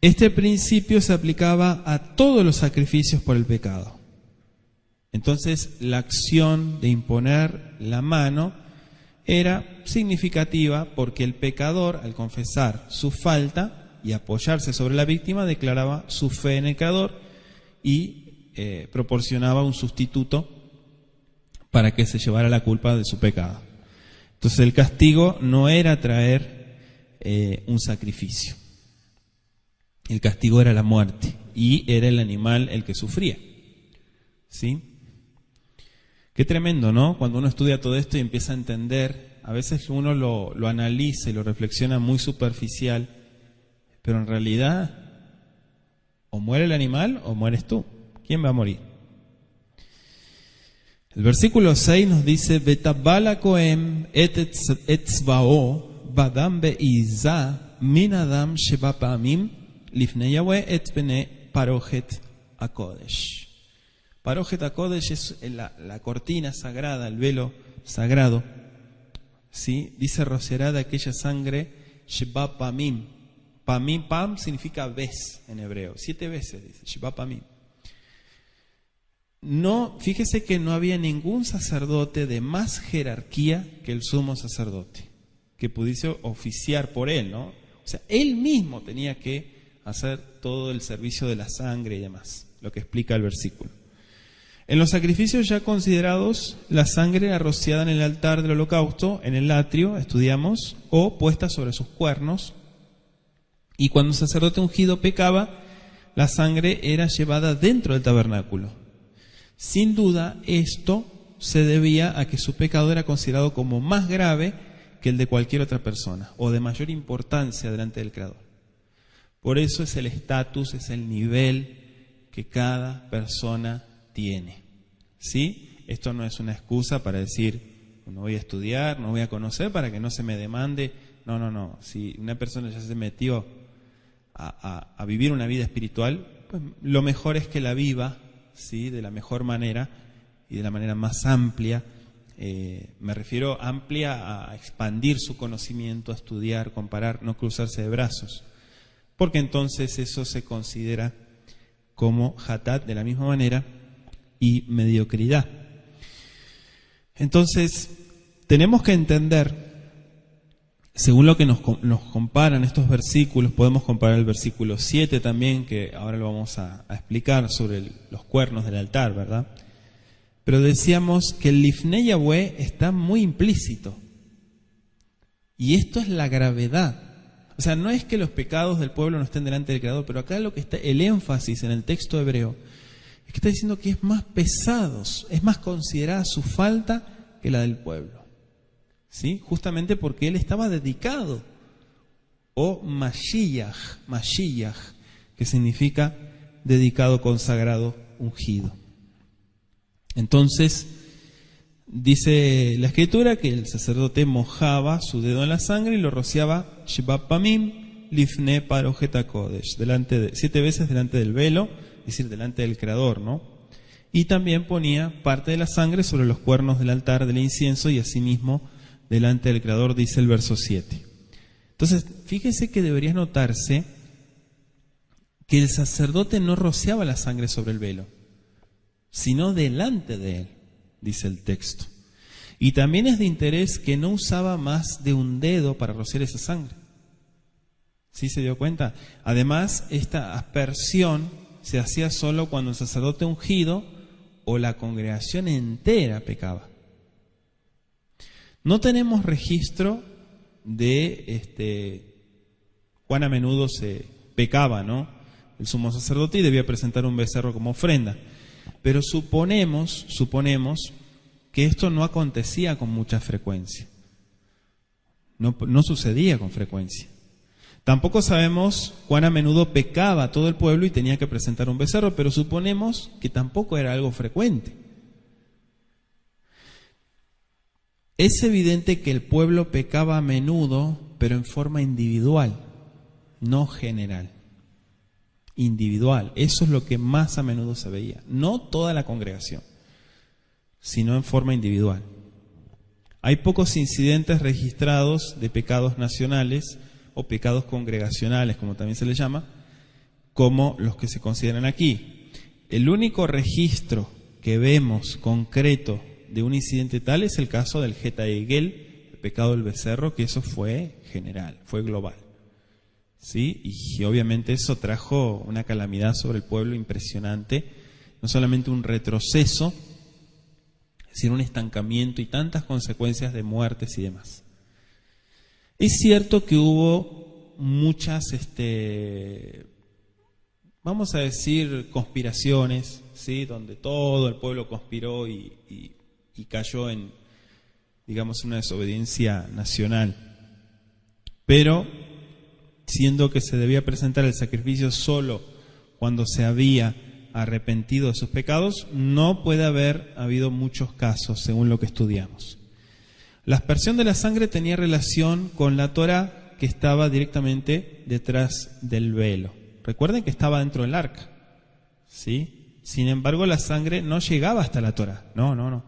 Este principio se aplicaba a todos los sacrificios por el pecado. Entonces, la acción de imponer la mano era significativa porque el pecador, al confesar su falta y apoyarse sobre la víctima, declaraba su fe en el Creador y proporcionaba un sustituto para que se llevara la culpa de su pecado. Entonces el castigo no era traer un sacrificio. El castigo era la muerte y era el animal el que sufría. ¿Sí? Qué tremendo, ¿no? Cuando uno estudia todo esto y empieza a entender, a veces uno lo analiza y lo reflexiona muy superficial, pero en realidad o muere el animal o mueres tú. ¿Quién va a morir? El versículo 6 nos dice: Betabala koem et etzvao badam beiza min adam sheba pamim lifnei Yahweh et bene parojet hakodesh. Parojet hakodesh es la cortina sagrada, el velo sagrado. ¿Sí? Dice: rociará de aquella sangre sheba pamim. Pamim, pam significa vez en hebreo. 7 veces dice sheba pamim. No, fíjese que no había ningún sacerdote de más jerarquía que el sumo sacerdote, que pudiese oficiar por él, ¿no? O sea, él mismo tenía que hacer todo el servicio de la sangre y demás, lo que explica el versículo. En los sacrificios ya considerados, la sangre era rociada en el altar del holocausto, en el atrio, estudiamos, o puesta sobre sus cuernos. Y cuando el sacerdote ungido pecaba, la sangre era llevada dentro del tabernáculo. Sin duda, esto se debía a que su pecado era considerado como más grave que el de cualquier otra persona, o de mayor importancia delante del Creador. Por eso es el estatus, es el nivel que cada persona tiene. ¿Sí? Esto no es una excusa para decir, no voy a estudiar, no voy a conocer para que no se me demande. No, no, no. Si una persona ya se metió a vivir una vida espiritual, pues lo mejor es que la viva, ¿sí? De la mejor manera y de la manera más amplia. Me refiero amplia a expandir su conocimiento, a estudiar, comparar, no cruzarse de brazos. Porque entonces eso se considera como hatat de la misma manera y mediocridad. Entonces, tenemos que entender, según lo que nos comparan estos versículos, podemos comparar el versículo 7 también, que ahora lo vamos a explicar sobre los cuernos del altar, ¿verdad? Pero decíamos que el Lifnei Yahweh está muy implícito. Y esto es la gravedad. O sea, no es que los pecados del pueblo no estén delante del Creador, pero acá lo que está, el énfasis en el texto hebreo, es que está diciendo que es más pesado, es más considerada su falta que la del pueblo. ¿Sí? Justamente porque él estaba dedicado, o Mashiach, que significa dedicado, consagrado, ungido. Entonces, dice la Escritura que el sacerdote mojaba su dedo en la sangre y lo rociaba Sheba Pamim Lifne Parojet HaKodesh, 7 veces delante del velo, es decir, delante del Creador, ¿no? Y también ponía parte de la sangre sobre los cuernos del altar del incienso y asimismo delante del Creador, dice el verso 7. Entonces, fíjese que debería notarse que el sacerdote no rociaba la sangre sobre el velo, sino delante de él, dice el texto. Y también es de interés que no usaba más de un dedo para rociar esa sangre. ¿Sí se dio cuenta? Además, esta aspersión se hacía solo cuando el sacerdote ungido o la congregación entera pecaba. No tenemos registro de cuán a menudo se pecaba, ¿no? El sumo sacerdote debía presentar un becerro como ofrenda. Pero suponemos que esto no acontecía con mucha frecuencia. No sucedía con frecuencia. Tampoco sabemos cuán a menudo pecaba todo el pueblo y tenía que presentar un becerro, pero suponemos que tampoco era algo frecuente. Es evidente que el pueblo pecaba a menudo, pero en forma individual, no general. Individual, eso es lo que más a menudo se veía. No toda la congregación, sino en forma individual. Hay pocos incidentes registrados de pecados nacionales o pecados congregacionales, como también se les llama, como los que se consideran aquí. El único registro que vemos concreto de un incidente tal es el caso del Geta Egel, el pecado del becerro, que eso fue general, fue global. ¿Sí? Y obviamente eso trajo una calamidad sobre el pueblo impresionante, no solamente un retroceso, sino un estancamiento y tantas consecuencias de muertes y demás. Es cierto que hubo muchas, vamos a decir, conspiraciones, ¿sí? Donde todo el pueblo conspiró y cayó en, digamos, una desobediencia nacional. Pero, siendo que se debía presentar el sacrificio solo cuando se había arrepentido de sus pecados, no puede haber habido muchos casos, según lo que estudiamos. La aspersión de la sangre tenía relación con la Torá, que estaba directamente detrás del velo. Recuerden que estaba dentro del arca, ¿sí? Sin embargo, la sangre no llegaba hasta la Torá. No.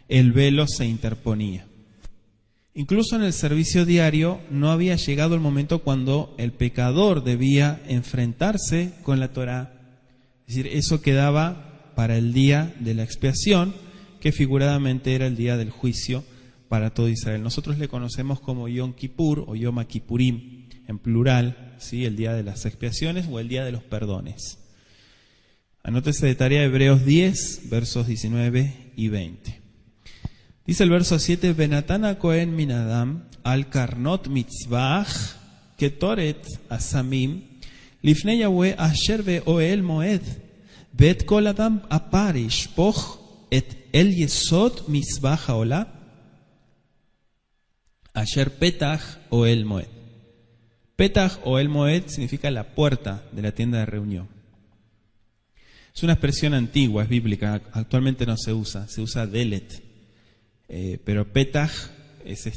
El velo se interponía. Incluso en el servicio diario no había llegado el momento cuando el pecador debía enfrentarse con la Torá. Es decir, eso quedaba para el día de la expiación, que figuradamente era el día del juicio para todo Israel. Nosotros le conocemos como Yom Kippur o Yom Kippurim en plural, ¿sí? El día de las expiaciones o el día de los perdones. Anótese de tarea Hebreos 10, versos 19 y 20. Dice el verso 7, Benatana Cohen Minadam al Karnot Mitzvah Ketoret Asamim Lifnei Yahweh Asher Ve'oel Moed Bet Kol Adam Aparish Poch Et El Yesod Mitzvah Haolah Asher Petach Oel Moed. Petach o El Moed significa la puerta de la tienda de reunión. Es una expresión antigua, es bíblica, actualmente no se usa Delet. Pero Petach es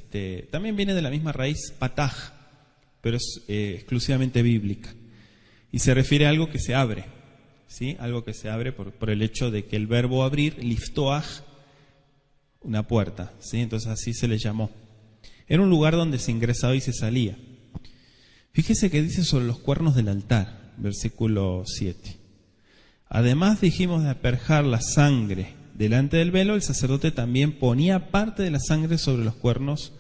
también viene de la misma raíz Patach, pero es exclusivamente bíblica. Y se refiere a algo que se abre, ¿sí? Algo que se abre por el hecho de que el verbo abrir, liftoach, una puerta, ¿sí? Entonces así se le llamó. Era un lugar donde se ingresaba y se salía. Fíjese que dice sobre los cuernos del altar, versículo 7. Además dijimos de asperjar la sangre delante del velo, el sacerdote también ponía parte de la sangre sobre los cuernos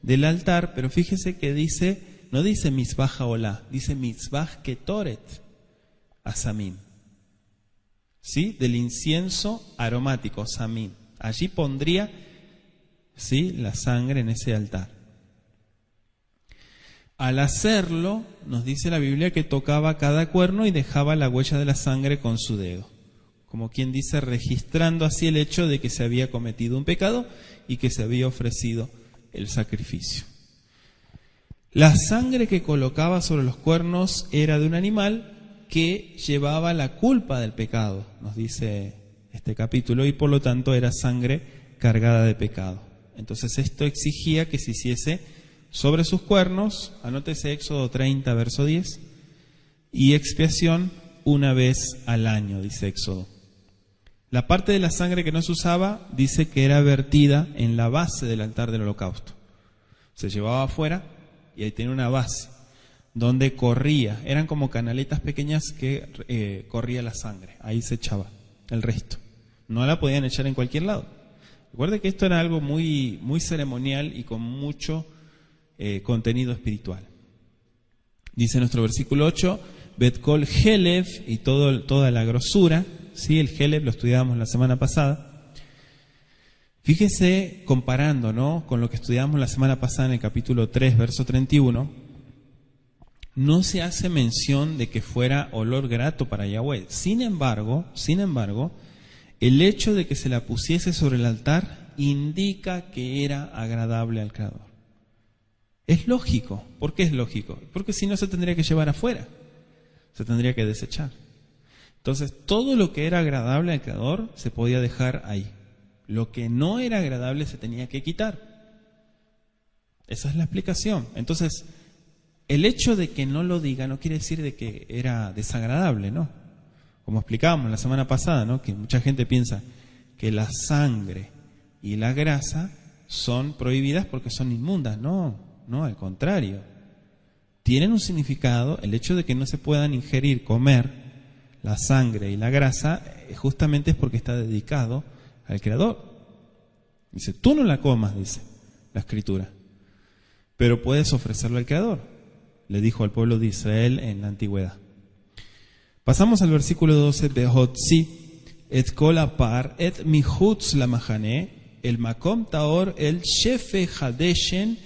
del altar, pero fíjese que dice, no dice Mizbah Haolá, dice Mizbah Ketoret Asamim, ¿sí? Del incienso aromático, Samim. Allí pondría, ¿sí?, la sangre en ese altar. Al hacerlo, nos dice la Biblia que tocaba cada cuerno y dejaba la huella de la sangre con su dedo. Como quien dice, registrando así el hecho de que se había cometido un pecado y que se había ofrecido el sacrificio. La sangre que colocaba sobre los cuernos era de un animal que llevaba la culpa del pecado, nos dice este capítulo, y por lo tanto era sangre cargada de pecado. Entonces esto exigía que se hiciese sobre sus cuernos, anótese Éxodo 30, verso 10, y expiación una vez al año, dice Éxodo. La parte de la sangre que no se usaba, dice que era vertida en la base del altar del holocausto. Se llevaba afuera y ahí tenía una base donde corría, eran como canaletas pequeñas que corría la sangre, ahí se echaba el resto. No la podían echar en cualquier lado. Recuerde que esto era algo muy, muy ceremonial y con mucho contenido espiritual. Dice nuestro versículo 8, Betkol Helev, y toda la grosura, ¿sí? El Helev lo estudiábamos la semana pasada. Fíjese, comparando, ¿no?, con lo que estudiamos la semana pasada en el capítulo 3, verso 31, no se hace mención de que fuera olor grato para Yahweh. Sin embargo, el hecho de que se la pusiese sobre el altar indica que era agradable al Creador. Es lógico. ¿Por qué es lógico? Porque si no se tendría que llevar afuera, se tendría que desechar. Entonces, todo lo que era agradable al Creador se podía dejar ahí. Lo que no era agradable se tenía que quitar. Esa es la explicación. Entonces, el hecho de que no lo diga no quiere decir de que era desagradable, ¿no? Como explicábamos la semana pasada, ¿no?, que mucha gente piensa que la sangre y la grasa son prohibidas porque son inmundas. No, al contrario. Tienen un significado. El hecho de que no se puedan ingerir, comer la sangre y la grasa, justamente es porque está dedicado al Creador. Dice, tú no la comas, dice la Escritura, pero puedes ofrecerlo al Creador. Le dijo al pueblo de Israel en la antigüedad. Pasamos al versículo 12, Behotzi et kol apar et michutz la machane el makom taor el shefe hadeshen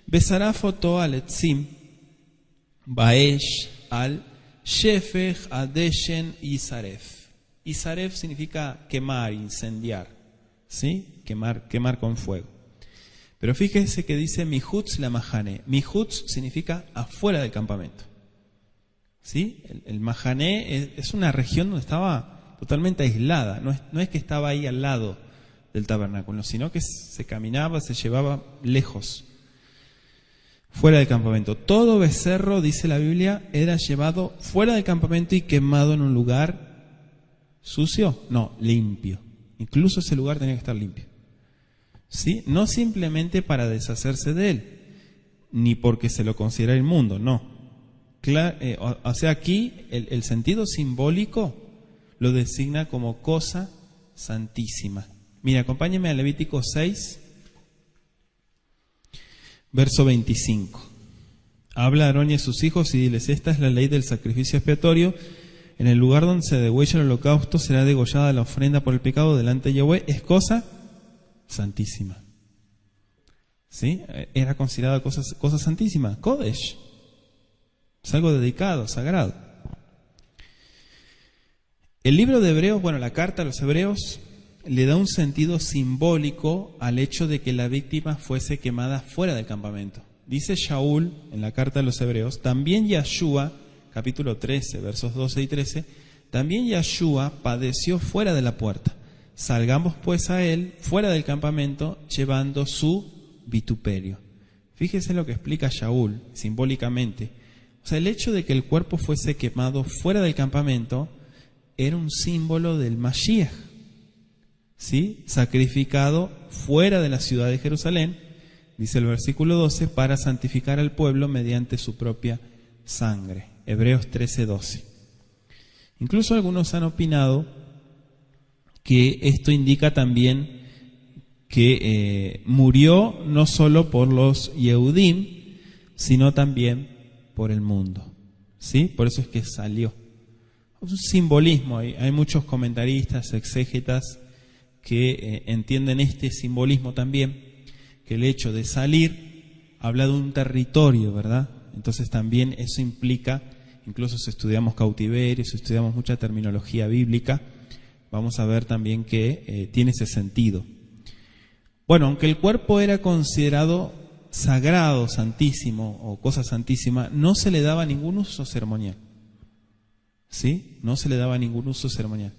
besarafoto al etzim baesh al shefe hadeshen isaref. Isaref significa quemar, incendiar, ¿sí? Quemar con fuego. Pero fíjese que dice Mihutz la Mahané. Mihutz significa afuera del campamento, ¿sí? El Mahané es una región donde estaba totalmente aislada. No es que estaba ahí al lado del tabernáculo, sino que se caminaba, se llevaba lejos, fuera del campamento. Todo becerro, dice la Biblia, era llevado fuera del campamento y quemado en un lugar sucio, no, limpio. Incluso ese lugar tenía que estar limpio, ¿sí? No simplemente para deshacerse de él, ni porque se lo considera inmundo, no. O sea, aquí el sentido simbólico lo designa como cosa santísima. Mira, acompáñenme a Levítico 6, verso 25. Habla a Aarón y a sus hijos y diles, esta es la ley del sacrificio expiatorio. En el lugar donde se degüella el holocausto será degollada la ofrenda por el pecado delante de Yahweh. Es cosa santísima. ¿Sí? Era considerada cosa santísima. Kodesh. Es algo dedicado, sagrado. El libro de Hebreos, la carta a los Hebreos, le da un sentido simbólico al hecho de que la víctima fuese quemada fuera del campamento. Dice Shaul en la carta a los Hebreos, también Yahshua, capítulo 13, versos 12 y 13, también Yahshua padeció fuera de la puerta. Salgamos pues a él fuera del campamento llevando su vituperio. Fíjese lo que explica Shaul simbólicamente. O sea, el hecho de que el cuerpo fuese quemado fuera del campamento era un símbolo del Mashiach, ¿sí? Sacrificado fuera de la ciudad de Jerusalén, dice el versículo 12, para santificar al pueblo mediante su propia sangre. Hebreos 13:12. Incluso algunos han opinado que esto indica también que murió no solo por los Yehudim, sino también por el mundo, ¿sí? Por eso es que salió. Es un simbolismo, hay muchos comentaristas, exégetas, que entienden este simbolismo también, que el hecho de salir habla de un territorio, ¿verdad? Entonces también eso implica, incluso si estudiamos cautiverio, si estudiamos mucha terminología bíblica, vamos a ver también que tiene ese sentido. Bueno, aunque el cuerpo era considerado sagrado, santísimo o cosa santísima, no se le daba ningún uso ceremonial. ¿Sí? No se le daba ningún uso ceremonial.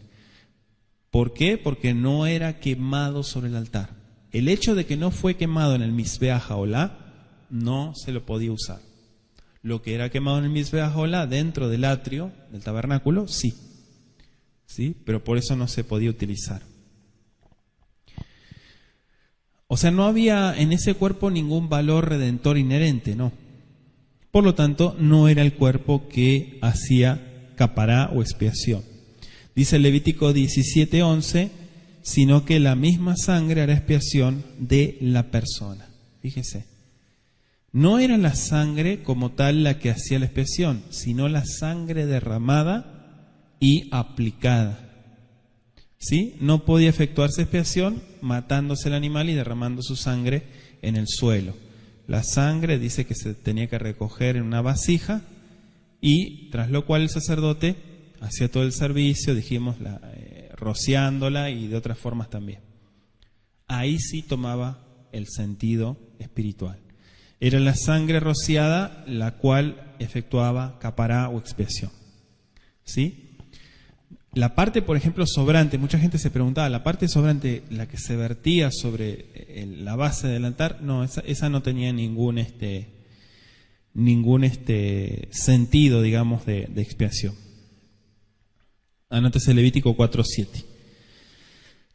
¿Por qué? Porque no era quemado sobre el altar. El hecho de que no fue quemado en el Mizbeach Haolá, no se lo podía usar. Lo que era quemado en el Mizbeach Haolá, dentro del atrio, del tabernáculo, sí. ¿Sí? Pero por eso no se podía utilizar. O sea, no había en ese cuerpo ningún valor redentor inherente, no. Por lo tanto, no era el cuerpo que hacía capará o expiación. Dice Levítico 17:11, sino que la misma sangre hará expiación de la persona. Fíjese, no era la sangre como tal la que hacía la expiación, sino la sangre derramada y aplicada. ¿Sí? No podía efectuarse expiación matándose el animal y derramando su sangre en el suelo. La sangre dice que se tenía que recoger en una vasija y tras lo cual el sacerdote hacía todo el servicio, dijimos, rociándola y de otras formas también. Ahí sí tomaba el sentido espiritual. Era la sangre rociada la cual efectuaba capará o expiación. ¿Sí? La parte, por ejemplo, sobrante, mucha gente se preguntaba, la parte sobrante, la que se vertía sobre la base del altar, no, esa no tenía ningún sentido, digamos, de expiación. Anótese Levítico 4:7.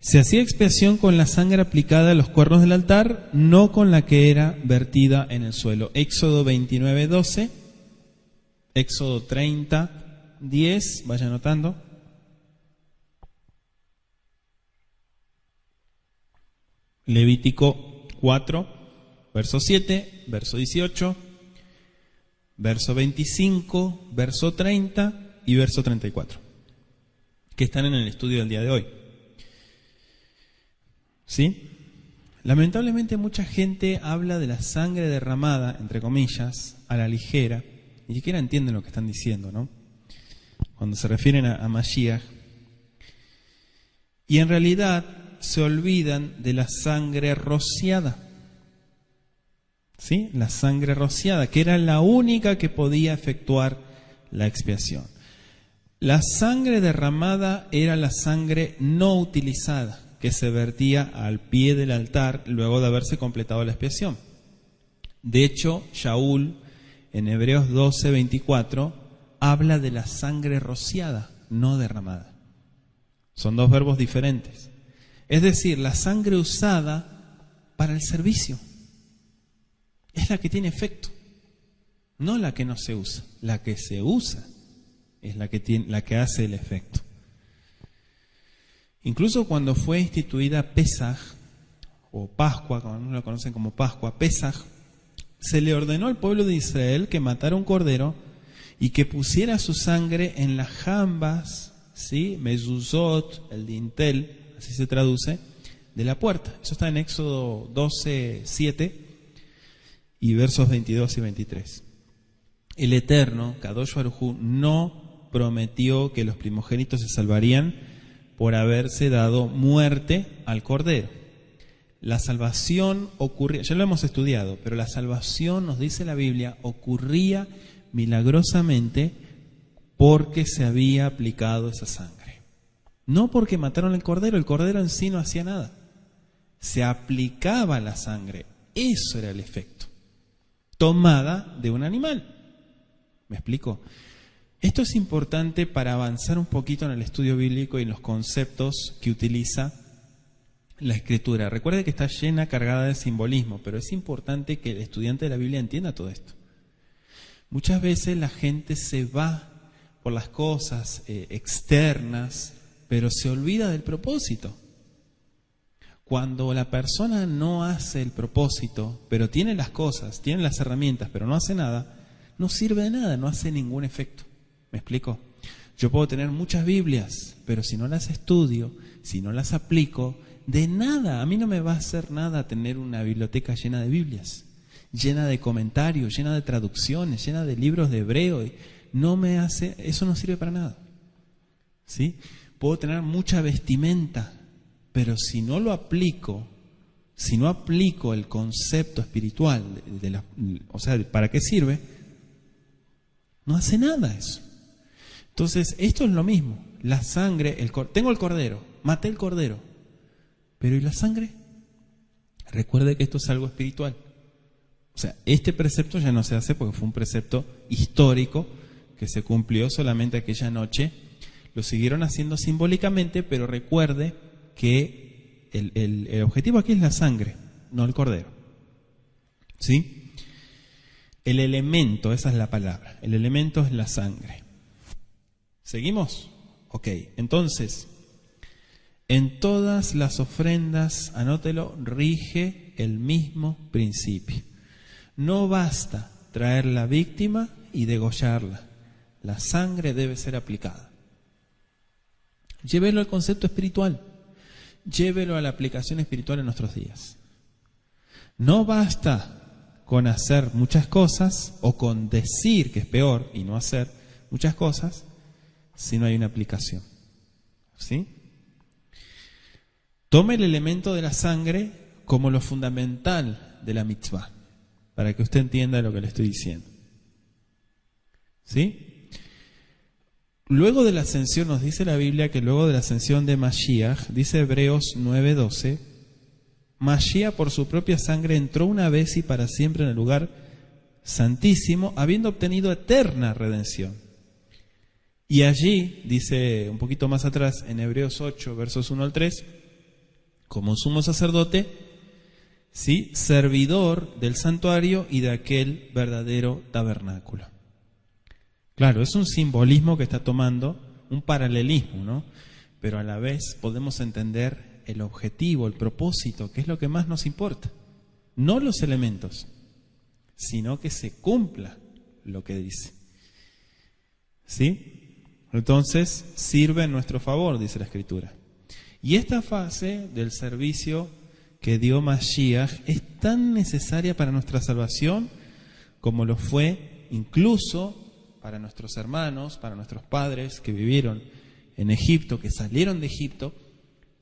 Se hacía expiación con la sangre aplicada a los cuernos del altar, no con la que era vertida en el suelo. Éxodo 29:12, Éxodo 30:10, vaya anotando. Levítico 4, verso 7, verso 18, verso 25, verso 30 y verso 34, que están en el estudio del día de hoy. ¿Sí? Lamentablemente mucha gente habla de la sangre derramada, entre comillas, a la ligera, ni siquiera entienden lo que están diciendo, ¿no? Cuando se refieren a Mashiach. Y en realidad se olvidan de la sangre rociada. ¿Sí? La sangre rociada, que era la única que podía efectuar la expiación. La sangre derramada era la sangre no utilizada, que se vertía al pie del altar luego de haberse completado la expiación. De hecho, Shaul, en Hebreos 12:24, habla de la sangre rociada, no derramada. Son dos verbos diferentes. Es decir, la sangre usada para el servicio es la que tiene efecto, no la que no se usa. La que se usa es la que hace el efecto. Incluso cuando fue instituida Pesaj, o Pascua, como algunos lo conocen como Pascua, Pesaj, se le ordenó al pueblo de Israel que matara un cordero y que pusiera su sangre en las jambas, ¿sí? Mezuzot, el dintel, así se traduce, de la puerta. Eso está en Éxodo 12:7 y versos 22 y 23. El Eterno, Kadosh Baruj Hu, no prometió que los primogénitos se salvarían por haberse dado muerte al cordero. La salvación ocurría, ya lo hemos estudiado, pero la salvación, nos dice la Biblia, ocurría milagrosamente porque se había aplicado esa sangre. No porque mataron el cordero en sí no hacía nada. Se aplicaba la sangre, eso era el efecto, tomada de un animal. ¿Me explico? Esto es importante para avanzar un poquito en el estudio bíblico y en los conceptos que utiliza la Escritura. Recuerde que está llena, cargada de simbolismo, pero es importante que el estudiante de la Biblia entienda todo esto. Muchas veces la gente se va por las cosas externas, pero se olvida del propósito. Cuando la persona no hace el propósito, pero tiene las cosas, tiene las herramientas, pero no hace nada, no sirve de nada, no hace ningún efecto. ¿Me explico? Yo puedo tener muchas Biblias, pero si no las estudio, si no las aplico, de nada. A mí no me va a hacer nada tener una biblioteca llena de Biblias, llena de comentarios, llena de traducciones, llena de libros de hebreo. No me hace, eso no sirve para nada. ¿Sí? Puedo tener mucha vestimenta, pero si no lo aplico, si no aplico el concepto espiritual, o sea, ¿para qué sirve? No hace nada eso. Entonces, esto es lo mismo. La sangre, tengo el cordero, maté el cordero, pero ¿y la sangre? Recuerde que esto es algo espiritual. O sea, este precepto ya no se hace porque fue un precepto histórico que se cumplió solamente aquella noche. Lo siguieron haciendo simbólicamente, pero recuerde que el objetivo aquí es la sangre, no el cordero. ¿Sí? El elemento, esa es la palabra. El elemento es la sangre. ¿Seguimos? Ok, entonces, en todas las ofrendas, anótelo, rige el mismo principio. No basta traer la víctima y degollarla. La sangre debe ser aplicada. Llévelo al concepto espiritual. Llévelo a la aplicación espiritual en nuestros días. No basta con hacer muchas cosas o con decir, que es peor, y no hacer muchas cosas, si no hay una aplicación. ¿Sí? Tome el elemento de la sangre como lo fundamental de la mitzvah, para que usted entienda lo que le estoy diciendo. ¿Sí? Luego de la ascensión, nos dice la Biblia que luego de la ascensión de Mashiach, dice Hebreos 9:12, Mashiach por su propia sangre entró una vez y para siempre en el lugar santísimo, habiendo obtenido eterna redención. Y allí, dice un poquito más atrás, en Hebreos 8, versos 1 al 3, como sumo sacerdote, ¿sí?, servidor del santuario y de aquel verdadero tabernáculo. Claro, es un simbolismo que está tomando, un paralelismo, ¿no? Pero a la vez podemos entender el objetivo, el propósito, que es lo que más nos importa. No los elementos, sino que se cumpla lo que dice. ¿Sí? Entonces, sirve en nuestro favor, dice la Escritura. Y esta fase del servicio que dio Mashiach es tan necesaria para nuestra salvación como lo fue incluso para nuestros hermanos, para nuestros padres que vivieron en Egipto, que salieron de Egipto,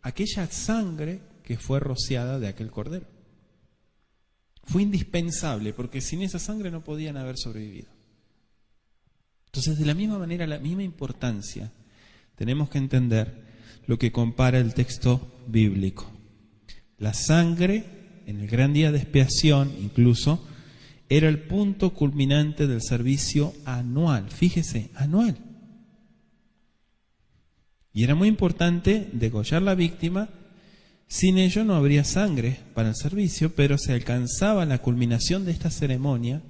aquella sangre que fue rociada de aquel cordero. Fue indispensable, porque sin esa sangre no podían haber sobrevivido. Entonces, de la misma manera, la misma importancia, tenemos que entender lo que compara el texto bíblico. La sangre, en el gran día de expiación, incluso, era el punto culminante del servicio anual. Fíjese, anual. Y era muy importante degollar la víctima. Sin ello no habría sangre para el servicio, pero se alcanzaba la culminación de esta ceremonia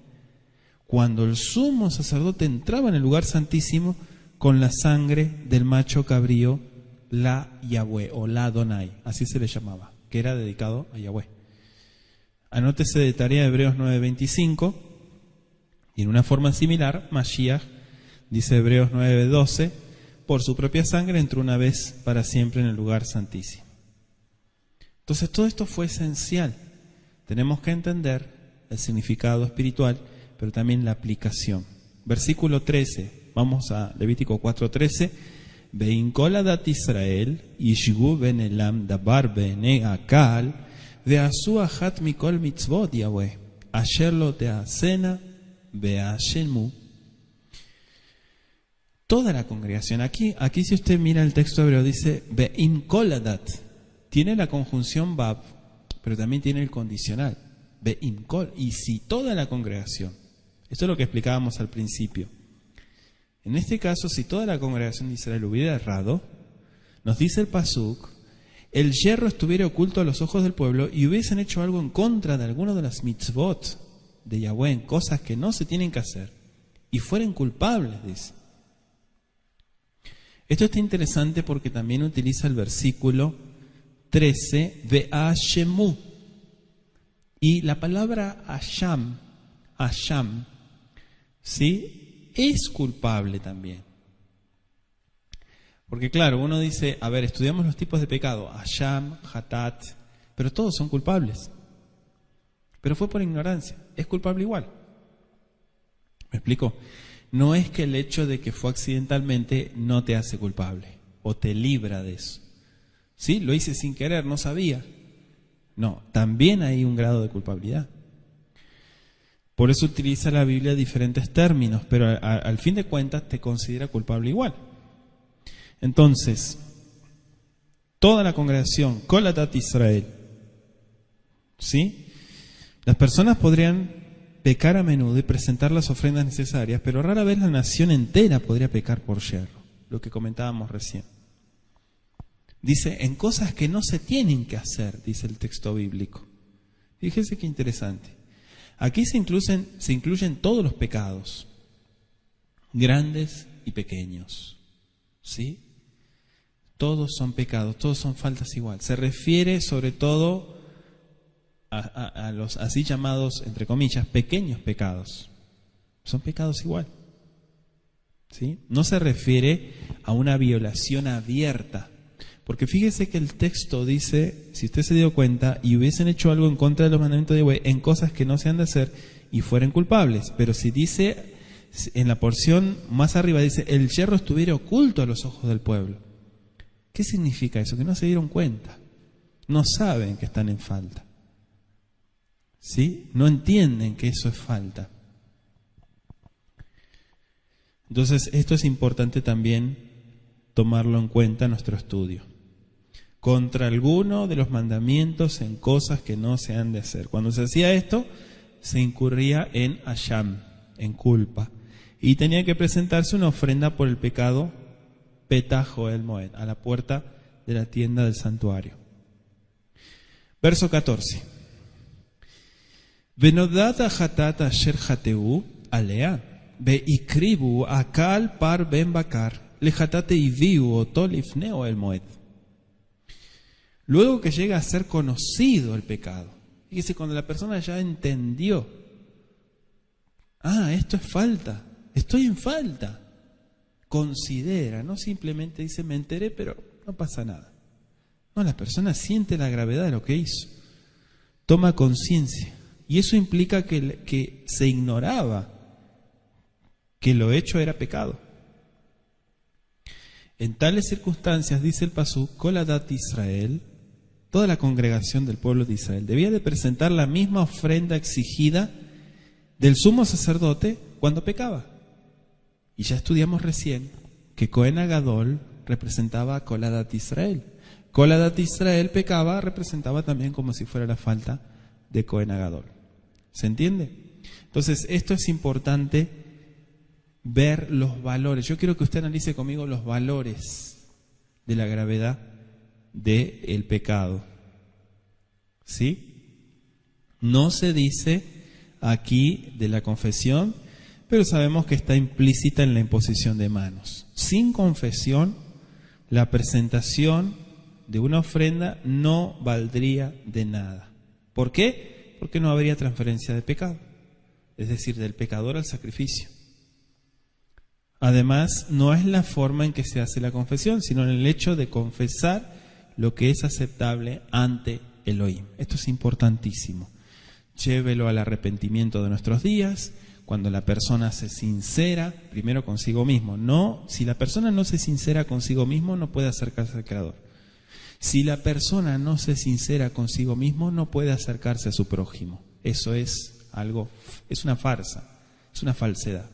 cuando el sumo sacerdote entraba en el lugar santísimo con la sangre del macho cabrío, la Yahweh o la Adonai, así se le llamaba, que era dedicado a Yahweh. Anótese de tarea Hebreos 9:25, y en una forma similar, Mashiach, dice Hebreos 9:12, por su propia sangre entró una vez para siempre en el lugar santísimo. Entonces todo esto fue esencial. Tenemos que entender el significado espiritual, pero también la aplicación. Versículo 13, vamos a Levítico 4:13. Vein kol adat Israel, yishgu ben elam dabar bene akal, Ve'asu achat mikol mitzvot Yahweh, asher lo te'asena ve'ashemu. Toda la congregación. Aquí si usted mira el texto hebreo dice ve'im kol adat. Tiene la conjunción bab, pero también tiene el condicional. Ve'im kol. Y si toda la congregación. Esto es lo que explicábamos al principio. En este caso, si toda la congregación de Israel hubiera errado, nos dice el pasuk, el yerro estuviera oculto a los ojos del pueblo y hubiesen hecho algo en contra de alguno de las mitzvot de Yahweh, en cosas que no se tienen que hacer, y fueren culpables, dice. Esto está interesante porque también utiliza el versículo 13, ve'ashemu. Y la palabra asham, ¿sí? Es culpable también. Porque claro, uno dice, a ver, estudiamos los tipos de pecado, asham, hatat, pero todos son culpables. Pero fue por ignorancia, es culpable igual. ¿Me explico? No es que el hecho de que fue accidentalmente no te hace culpable o te libra de eso. ¿Sí? Lo hice sin querer, no sabía. No, también hay un grado de culpabilidad. Por eso utiliza la Biblia diferentes términos, pero al fin de cuentas te considera culpable igual. Entonces, toda la congregación, Kol Adat Israel, ¿sí? Las personas podrían pecar a menudo y presentar las ofrendas necesarias, pero rara vez la nación entera podría pecar por yerro, lo que comentábamos recién. Dice, en cosas que no se tienen que hacer, dice el texto bíblico. Fíjese qué interesante. Aquí se incluyen todos los pecados, grandes y pequeños, ¿sí? Todos son pecados, todos son faltas igual. Se refiere sobre todo a los así llamados, entre comillas, pequeños pecados. Son pecados igual, ¿sí? No se refiere a una violación abierta. Porque fíjese que el texto dice, si usted se dio cuenta, y hubiesen hecho algo en contra de los mandamientos de Yahweh en cosas que no se han de hacer y fueren culpables. Pero si dice, en la porción más arriba dice, el yerro estuviera oculto a los ojos del pueblo. ¿Qué significa eso? Que no se dieron cuenta. No saben que están en falta. ¿Sí? No entienden que eso es falta. Entonces, esto es importante también tomarlo en cuenta en nuestro estudio. Contra alguno de los mandamientos en cosas que no se han de hacer. Cuando se hacía esto, se incurría en asham, en culpa. Y tenía que presentarse una ofrenda por el pecado petajo el moed, a la puerta de la tienda del santuario. Verso 14. Venodat hatat asher hateu alea, veikribu akal par ben bakar, lehatate iviu otolifneo el moed. Luego que llega a ser conocido el pecado. Fíjese, cuando la persona ya entendió, esto es falta, estoy en falta. Considera, no simplemente dice, me enteré, pero no pasa nada. No, la persona siente la gravedad de lo que hizo. Toma conciencia. Y eso implica que se ignoraba que lo hecho era pecado. En tales circunstancias, dice el pasuk, Kol Adat Israel, toda la congregación del pueblo de Israel debía de presentar la misma ofrenda exigida del sumo sacerdote cuando pecaba. Y ya estudiamos recién que Cohen Agadol representaba a Kol Adat Israel. Kol Adat Israel pecaba, representaba también como si fuera la falta de Cohen Agadol. ¿Se entiende? Entonces, esto es importante, ver los valores. Yo quiero que usted analice conmigo los valores de la gravedad del pecado. ¿Sí? No se dice aquí de la confesión, pero sabemos que está implícita en la imposición de manos. Sin confesión, la presentación de una ofrenda no valdría de nada. ¿Por qué? Porque no habría transferencia de pecado, es decir, del pecador al sacrificio. Además, no es la forma en que se hace la confesión, sino en el hecho de confesar lo que es aceptable ante Elohim. Esto es importantísimo. Llévelo al arrepentimiento de nuestros días, cuando la persona se sincera, primero consigo mismo. No, si la persona no se sincera consigo mismo, no puede acercarse al Creador. Si la persona no se sincera consigo mismo, no puede acercarse a su prójimo. Eso es es una farsa, es una falsedad.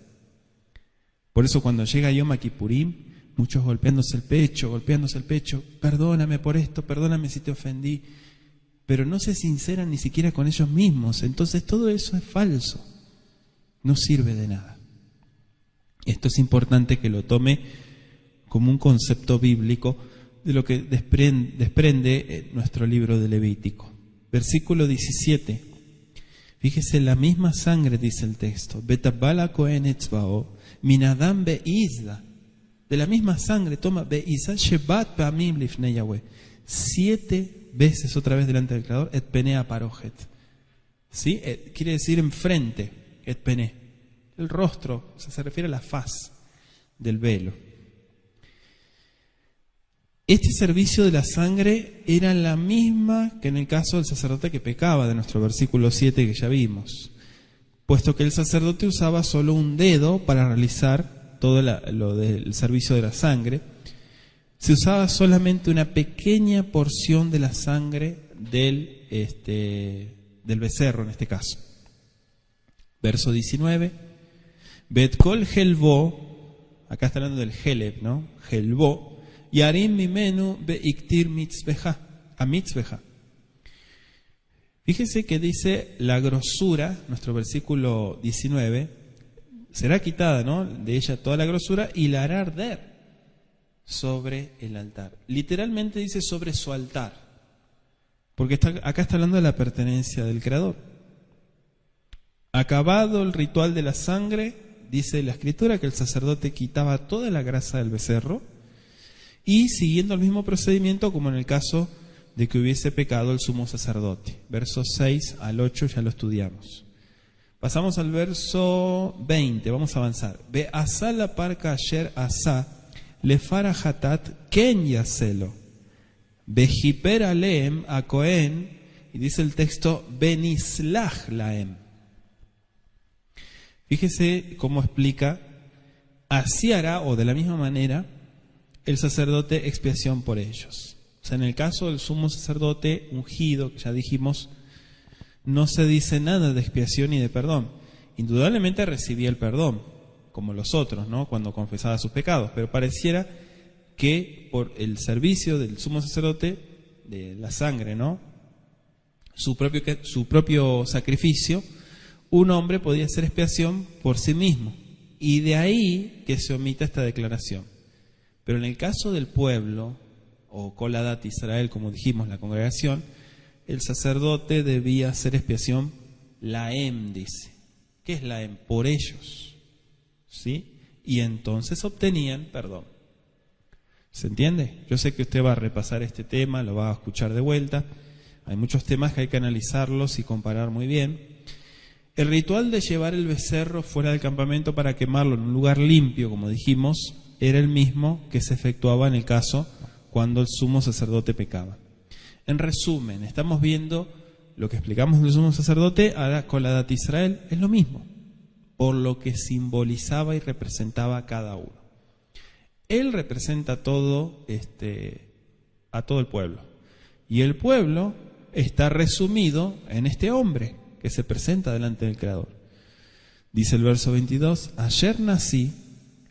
Por eso cuando llega Yom Kippurim, muchos golpeándose el pecho, perdóname por esto, perdóname si te ofendí, pero no se sinceran ni siquiera con ellos mismos. Entonces todo eso es falso, no sirve de nada. Esto es importante que lo tome como un concepto bíblico de lo que desprende nuestro libro de Levítico. Versículo 17. Fíjese, la misma sangre, dice el texto, Betabala Kohen Etzbao, Minadam Beizda. De la misma sangre toma Beizda Shebat Pamim Lifnei Yahweh. 7 veces otra vez delante del Creador, Et Penea Parojet. ¿Sí? Quiere decir enfrente, Et Pene. El rostro, se refiere a la faz del velo. Este servicio de la sangre era la misma que en el caso del sacerdote que pecaba, de nuestro versículo 7 que ya vimos, puesto que el sacerdote usaba solo un dedo para realizar todo lo del servicio de la sangre. Se usaba solamente una pequeña porción de la sangre del becerro en este caso. Verso 19. Betkol helvo, acá está hablando del heleb, ¿no? Helvo. Yarim mimenu beiktir mitzveja, a mitzveja. Fíjese que dice la grosura, nuestro versículo 19, será quitada, ¿no?, de ella toda la grosura y la hará arder sobre el altar. Literalmente dice sobre su altar, porque acá está hablando de la pertenencia del Creador. Acabado el ritual de la sangre, dice la Escritura que el sacerdote quitaba toda la grasa del becerro, y siguiendo el mismo procedimiento como en el caso de que hubiese pecado el sumo sacerdote. Versos 6 al 8 ya lo estudiamos. Pasamos al verso 20, vamos a avanzar. Ve asá la parca ayer asá lefara hatat ken yaselo. Ve hiper aleem a Cohen, y dice el texto benislach laem. Fíjese cómo explica, así hará, o de la misma manera, el sacerdote expiación por ellos. O sea, en el caso del sumo sacerdote ungido, que ya dijimos, no se dice nada de expiación ni de perdón. Indudablemente recibía el perdón, como los otros, ¿no?, cuando confesaba sus pecados, pero pareciera que por el servicio del sumo sacerdote, de la sangre, ¿no?, su propio sacrificio, un hombre podía hacer expiación por sí mismo. Y de ahí que se omita esta declaración. Pero en el caso del pueblo, o Koladat Israel, como dijimos, la congregación, el sacerdote debía hacer expiación laem, dice. ¿Qué es laem? Por ellos. ¿Sí? Y entonces obtenían perdón. ¿Se entiende? Yo sé que usted va a repasar este tema, lo va a escuchar de vuelta. Hay muchos temas que hay que analizarlos y comparar muy bien. El ritual de llevar el becerro fuera del campamento para quemarlo en un lugar limpio, como dijimos, era el mismo que se efectuaba en el caso cuando el sumo sacerdote pecaba. En resumen, estamos viendo lo que explicamos del sumo sacerdote, ahora con la Koladat Israel es lo mismo, por lo que simbolizaba y representaba cada uno. Él representa a todo el pueblo, y el pueblo está resumido en este hombre que se presenta delante del Creador. Dice el verso 22, ayer nací.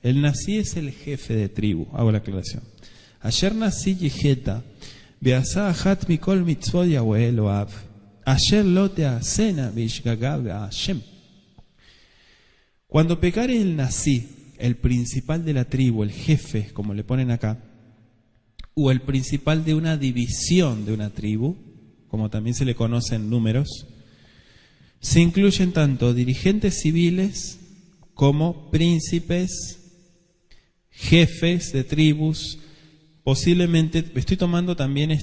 El nací es el jefe de tribu, hago la aclaración. Ayer nací yiheta, beasá ahat mikol mitzvot Yahweh Eloav, ayer lo te asena bishgagav Hashem. Cuando pecare el nací, el principal de la tribu, el jefe, como le ponen acá, o el principal de una división de una tribu, como también se le conoce en Números, se incluyen tanto dirigentes civiles como príncipes, jefes de tribus. Posiblemente, estoy tomando también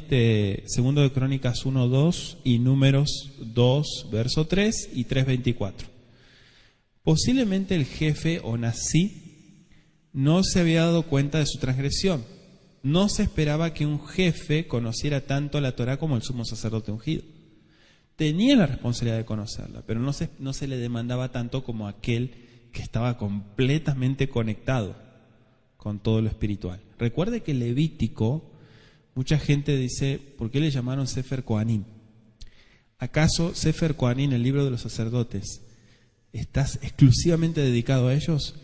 segundo de Crónicas 1:2 y Números 2, verso 3 y 3:24. Posiblemente el jefe o nací no se había dado cuenta de su transgresión. No se esperaba que un jefe conociera tanto la Torá como el sumo sacerdote ungido. Tenía la responsabilidad de conocerla, pero no se le demandaba tanto como aquel que estaba completamente conectado con todo lo espiritual. Recuerde que Levítico Mucha gente dice, ¿por qué le llamaron Sefer Kohanim? ¿Acaso Sefer Kohanim, el libro de los sacerdotes, está exclusivamente dedicado a ellos?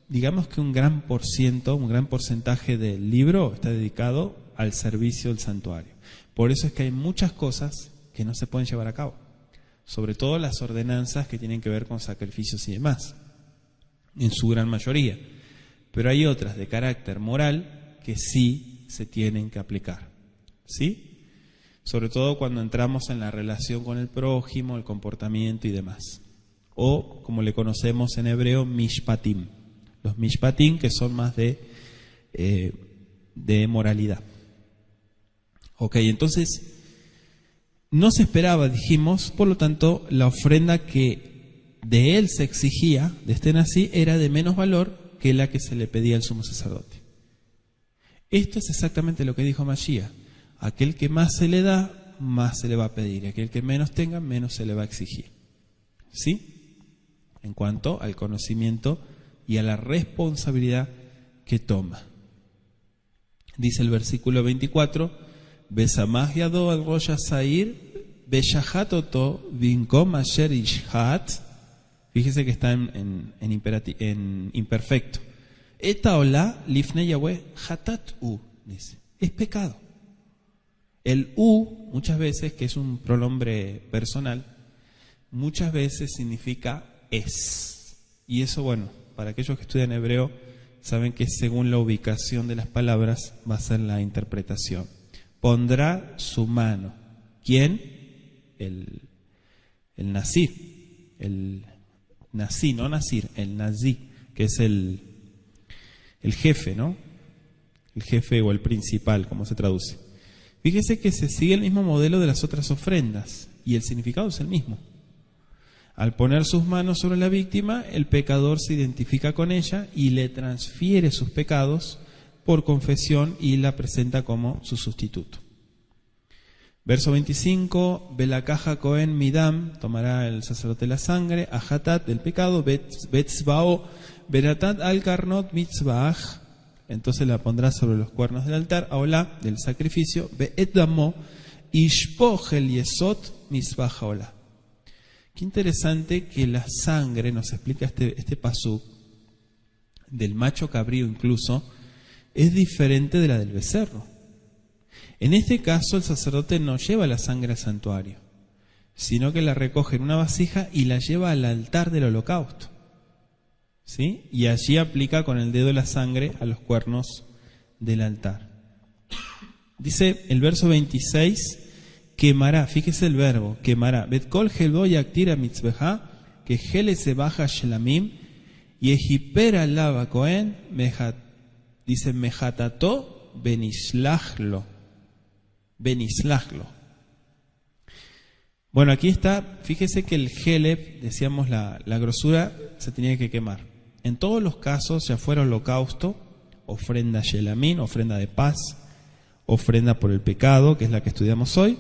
Digamos que un gran porcentaje del libro está dedicado al servicio del santuario. Por eso es que hay muchas cosas que no se pueden llevar a cabo, sobre todo las ordenanzas que tienen que ver con sacrificios y demás, en su gran mayoría. Pero hay otras de carácter moral que sí se tienen que aplicar, ¿sí? Sobre todo cuando entramos en la relación con el prójimo, el comportamiento y demás. O, como le conocemos en hebreo, mishpatim. Los mishpatim, que son más de moralidad. Ok, entonces, no se esperaba, dijimos, por lo tanto, la ofrenda que de él se exigía, de este nací, era de menos valor que la que se le pedía al sumo sacerdote. Esto es exactamente lo que dijo Mashiach. Aquel que más se le da, más se le va a pedir. Aquel que menos tenga, menos se le va a exigir. ¿Sí? En cuanto al conocimiento y a la responsabilidad que toma. Dice el versículo 24, Besamah yado al rosh ha'sair, beshahat oto binkom asher ishhat. Fíjese que está en imperfecto. Eta ola lifnei Yahweh hatat u, dice. Es pecado. El u, muchas veces, que es un pronombre personal, muchas veces significa es. Y eso, bueno, para aquellos que estudian hebreo, saben que según la ubicación de las palabras va a ser la interpretación. Pondrá su mano. ¿Quién? El nazir. El nazí, no nazir, el nazí, que es el jefe, ¿no? El jefe o el principal, como se traduce. Fíjese que se sigue el mismo modelo de las otras ofrendas y el significado es el mismo. Al poner sus manos sobre la víctima, el pecador se identifica con ella y le transfiere sus pecados por confesión y la presenta como su sustituto. Verso 25, Belakaja Cohen Midam, tomará el sacerdote la sangre, Ahatat del pecado, Betzbao, Beratat al Karnot Mitzvah. Entonces la pondrá sobre los cuernos del altar, Aolá, del sacrificio, Be'etdamo, Ishpoch el Yesot, Misbah Aolá. Qué interesante que la sangre, nos explica este pasuk, del macho cabrío incluso, es diferente de la del becerro. En este caso el sacerdote no lleva la sangre al santuario, sino que la recoge en una vasija y la lleva al altar del holocausto. ¿Sí? Y allí aplica con el dedo la sangre a los cuernos del altar. Dice el verso 26, quemará, fíjese el verbo, quemará. Betkol helbo yaktira mitzbeha, que hele se baja shelamim, y ejipera lava cohen, dice mejatato benishlachlo. Bueno, aquí está, fíjese que el heleb, decíamos la grosura, se tenía que quemar. En todos los casos, ya fuera holocausto, ofrenda shelamín, ofrenda de paz, ofrenda por el pecado, que es la que estudiamos hoy,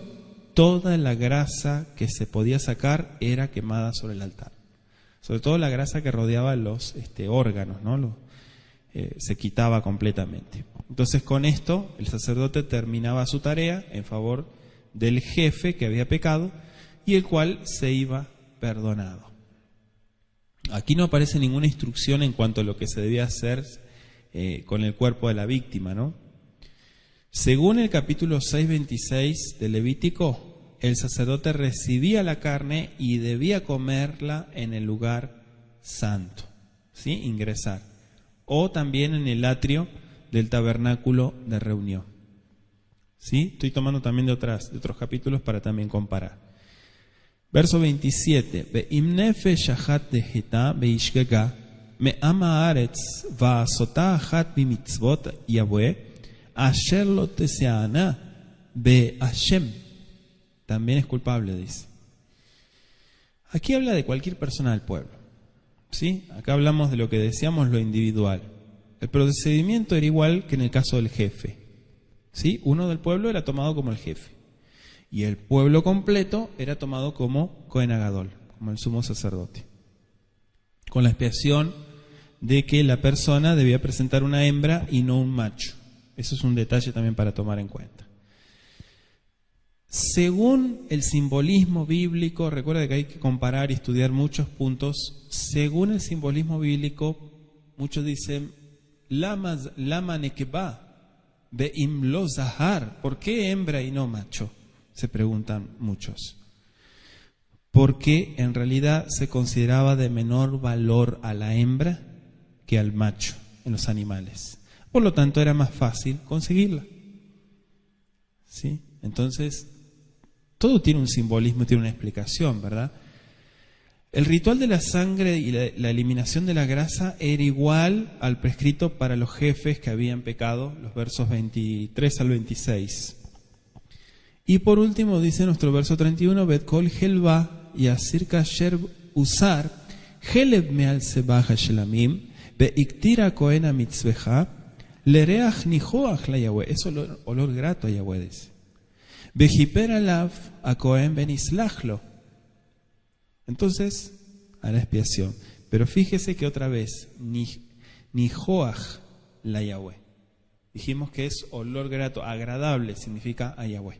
toda la grasa que se podía sacar era quemada sobre el altar. Sobre todo la grasa que rodeaba los órganos, ¿no? Se quitaba completamente. Entonces con esto el sacerdote terminaba su tarea en favor del jefe que había pecado y el cual se iba perdonado. Aquí no aparece ninguna instrucción en cuanto a lo que se debía hacer con el cuerpo de la víctima, ¿no? Según el capítulo 6:26 de Levítico, el sacerdote recibía la carne y debía comerla en el lugar santo, ¿sí? Ingresar. O también en el atrio del tabernáculo de reunión. ¿Sí? Estoy tomando también de otros capítulos para también comparar. Verso 27. Ve'im nefesh achat deheta beishgaga me'ama haaretz va'asota achat bimitzvot Yahweh asher lo teseana be'ashem. También es culpable, dice. Aquí habla de cualquier persona del pueblo. ¿Sí? Acá hablamos de lo que decíamos, lo individual. El procedimiento era igual que en el caso del jefe. ¿Sí? Uno del pueblo era tomado como el jefe. Y el pueblo completo era tomado como Cohen Agadol, como el sumo sacerdote. Con la expiación de que la persona debía presentar una hembra y no un macho. Eso es un detalle también para tomar en cuenta. Según el simbolismo bíblico, recuerda que hay que comparar y estudiar muchos puntos. Según el simbolismo bíblico, muchos dicen, Lama nekeba, beim lo zahar. ¿Por qué hembra y no macho? Se preguntan muchos. Porque en realidad se consideraba de menor valor a la hembra que al macho en los animales. Por lo tanto, era más fácil conseguirla. ¿Sí? Entonces, todo tiene un simbolismo y tiene una explicación, ¿verdad? El ritual de la sangre y la eliminación de la grasa era igual al prescrito para los jefes que habían pecado, los versos 23 al 26. Y por último dice nuestro verso 31, Bet kol helva yasir kasher usar heleb meal sebah shelamim be'iktira kohen mitzveja lereach nijoach la Yahweh. Es olor grato a Yahweh, dice. Bejiper alav a kohen benislachlo. Entonces, a la expiación. Pero fíjese que otra vez, nijoach la Yahweh. Dijimos que es olor grato, agradable, significa a Yahweh.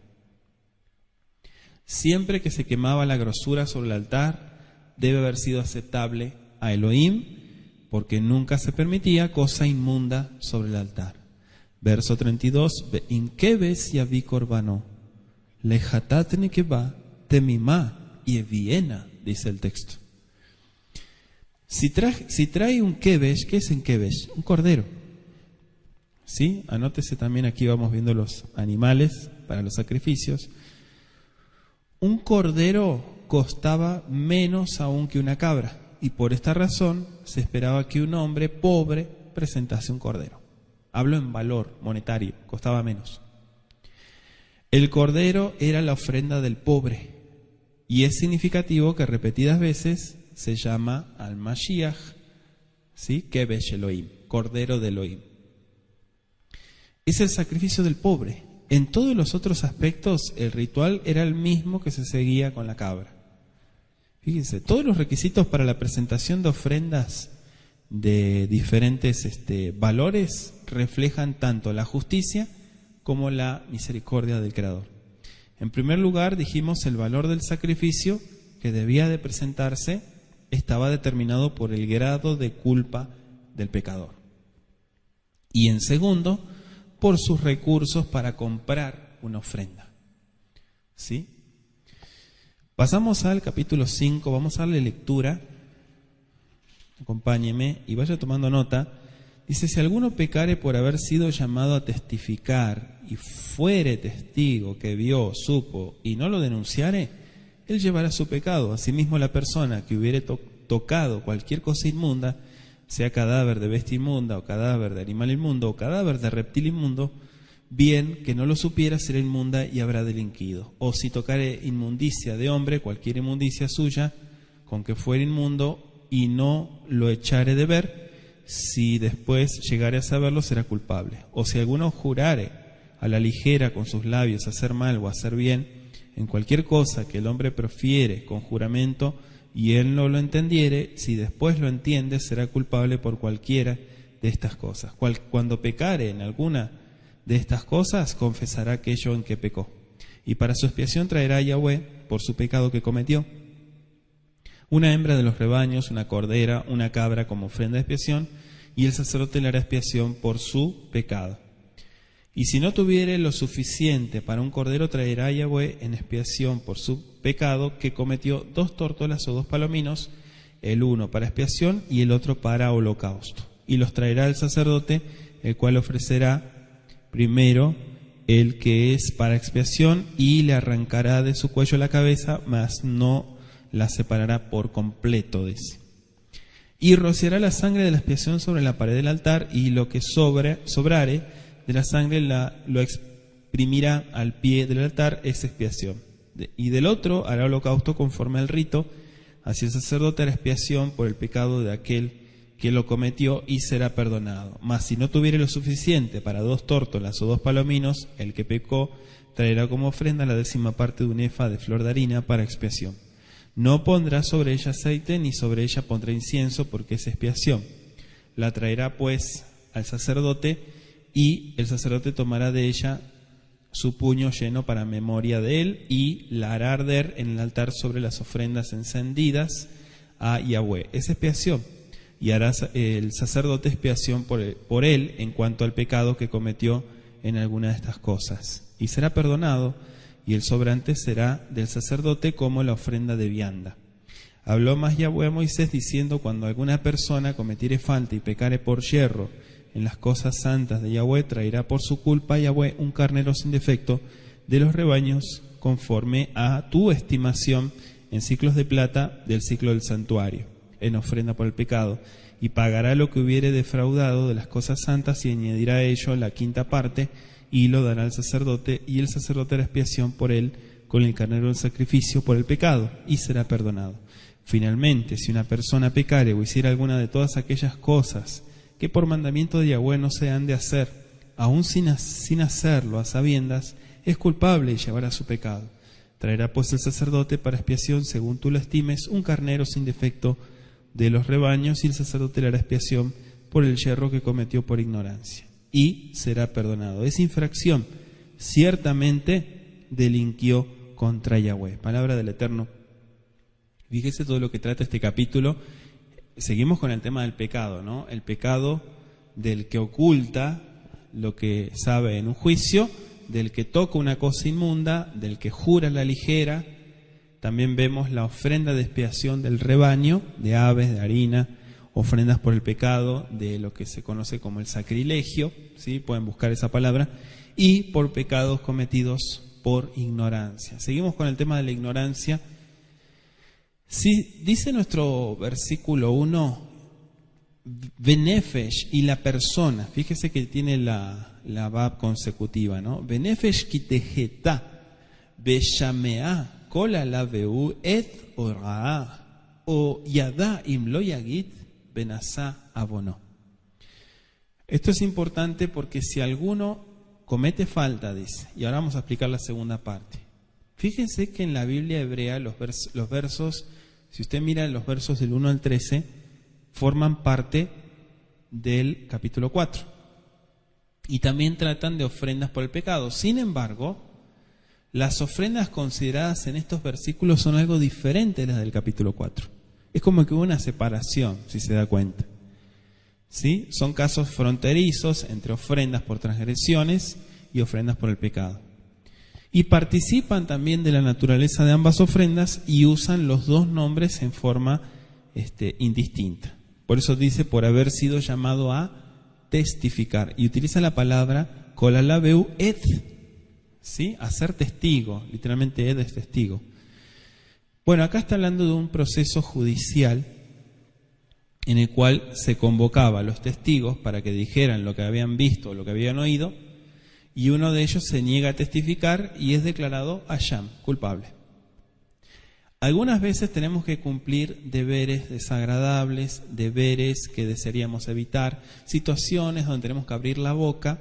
Siempre que se quemaba la grosura sobre el altar, debe haber sido aceptable a Elohim, porque nunca se permitía cosa inmunda sobre el altar. Verso 32, Inkeves yavi korbano, lejatat nekeba temimá y eviena, dice el texto. Si trae un kebesh, ¿qué es un kebesh? Un cordero. ¿Sí? Anótese también, aquí vamos viendo los animales para los sacrificios. Un cordero costaba menos aún que una cabra, y por esta razón se esperaba que un hombre pobre presentase un cordero. Hablo en valor monetario, costaba menos. El cordero era la ofrenda del pobre, y es significativo que repetidas veces se llama al Mashiach, ¿sí? Kebesh Elohim, cordero de Elohim. Es el sacrificio del pobre. En todos los otros aspectos, el ritual era el mismo que se seguía con la cabra. Fíjense, todos los requisitos para la presentación de ofrendas de diferentes valores reflejan tanto la justicia como la misericordia del Creador. En primer lugar, dijimos, el valor del sacrificio que debía de presentarse estaba determinado por el grado de culpa del pecador. Y en segundo, por sus recursos para comprar una ofrenda. ¿Sí? Pasamos al capítulo 5, vamos a darle lectura. Acompáñeme y vaya tomando nota. Dice, si alguno pecare por haber sido llamado a testificar y fuere testigo que vio, supo y no lo denunciare, él llevará su pecado. Asimismo, la persona que hubiere tocado cualquier cosa inmunda, sea cadáver de bestia inmunda, o cadáver de animal inmundo, o cadáver de reptil inmundo, bien que no lo supiera, será inmunda y habrá delinquido. O si tocare inmundicia de hombre, cualquier inmundicia suya, con que fuere inmundo, y no lo echare de ver, si después llegare a saberlo, será culpable. O si alguno jurare a la ligera con sus labios hacer mal o hacer bien, en cualquier cosa que el hombre profiere con juramento, y él no lo entendiere, si después lo entiende, será culpable por cualquiera de estas cosas. Cuando pecare en alguna de estas cosas, confesará aquello en que pecó. Y para su expiación traerá a Yahweh, por su pecado que cometió, una hembra de los rebaños, una cordera, una cabra como ofrenda de expiación, y el sacerdote le hará expiación por su pecado. Y si no tuviere lo suficiente para un cordero, traerá a Yahweh en expiación por su pecado que cometió 2 tórtolas o 2 palominos, el uno para expiación y el otro para holocausto. Y los traerá el sacerdote, el cual ofrecerá primero el que es para expiación y le arrancará de su cuello la cabeza, mas no la separará por completo, dice. Y rociará la sangre de la expiación sobre la pared del altar, y lo que sobrare de la sangre lo exprimirá al pie del altar, es expiación. Y del otro hará holocausto conforme al rito, así el sacerdote hará expiación por el pecado de aquel que lo cometió y será perdonado. Mas si no tuviere lo suficiente para 2 tórtolas o 2 palominos, el que pecó traerá como ofrenda la 10ª parte de un efa de flor de harina para expiación. No pondrá sobre ella aceite, ni sobre ella pondrá incienso, porque es expiación. La traerá pues al sacerdote, y el sacerdote tomará de ella su puño lleno para memoria de él, y la hará arder en el altar sobre las ofrendas encendidas a Yahweh. Es expiación, y hará el sacerdote expiación por él en cuanto al pecado que cometió en alguna de estas cosas, y será perdonado, y el sobrante será del sacerdote como la ofrenda de vianda. Habló más Yahweh a Moisés diciendo: cuando alguna persona cometiere falta y pecare por yerro en las cosas santas de Yahweh, traerá por su culpa a Yahweh un carnero sin defecto de los rebaños, conforme a tu estimación, en ciclos de plata del ciclo del santuario, en ofrenda por el pecado, y pagará lo que hubiere defraudado de las cosas santas, y añadirá a ello la quinta parte, y lo dará al sacerdote, y el sacerdote hará expiación por él con el carnero del sacrificio por el pecado, y será perdonado. Finalmente, si una persona pecare o hiciera alguna de todas aquellas cosas que por mandamiento de Yahweh no se han de hacer, aún sin hacerlo a sabiendas, es culpable y llevará su pecado. Traerá pues el sacerdote para expiación, según tú lo estimes, un carnero sin defecto de los rebaños, y el sacerdote le hará expiación por el yerro que cometió por ignorancia, y será perdonado. Es infracción, ciertamente delinquió contra Yahweh. Palabra del Eterno. Fíjese todo lo que trata este capítulo. Seguimos con el tema del pecado, ¿no? El pecado del que oculta lo que sabe en un juicio, del que toca una cosa inmunda, del que jura la ligera. También vemos la ofrenda de expiación del rebaño, de aves, de harina, ofrendas por el pecado, de lo que se conoce como el sacrilegio, ¿sí? Pueden buscar esa palabra, y por pecados cometidos por ignorancia. Seguimos con el tema de la ignorancia. Sí, dice nuestro versículo 1, Benefesh, y la persona, fíjese que tiene la bab consecutiva, ¿no? Benefesh kitejeta, beshamea, kola la veu, et oraa, o yada imlo yagit, benasa abono. Esto es importante porque si alguno comete falta, dice, y ahora vamos a explicar la segunda parte. Fíjense que en la Biblia hebrea los versos, si usted mira los versos del 1 al 13, forman parte del capítulo 4. Y también tratan de ofrendas por el pecado. Sin embargo, las ofrendas consideradas en estos versículos son algo diferente de las del capítulo 4. Es como que hubo una separación, si se da cuenta. ¿Sí? Son casos fronterizos entre ofrendas por transgresiones y ofrendas por el pecado. Y participan también de la naturaleza de ambas ofrendas y usan los dos nombres en forma indistinta. Por eso dice, por haber sido llamado a testificar. Y utiliza la palabra kolalabeu et, ¿sí? A ser testigo. Literalmente ed es testigo. Bueno, acá está hablando de un proceso judicial en el cual se convocaba a los testigos para que dijeran lo que habían visto o lo que habían oído, y uno de ellos se niega a testificar y es declarado Asham, culpable. Algunas veces tenemos que cumplir deberes desagradables, deberes que desearíamos evitar, situaciones donde tenemos que abrir la boca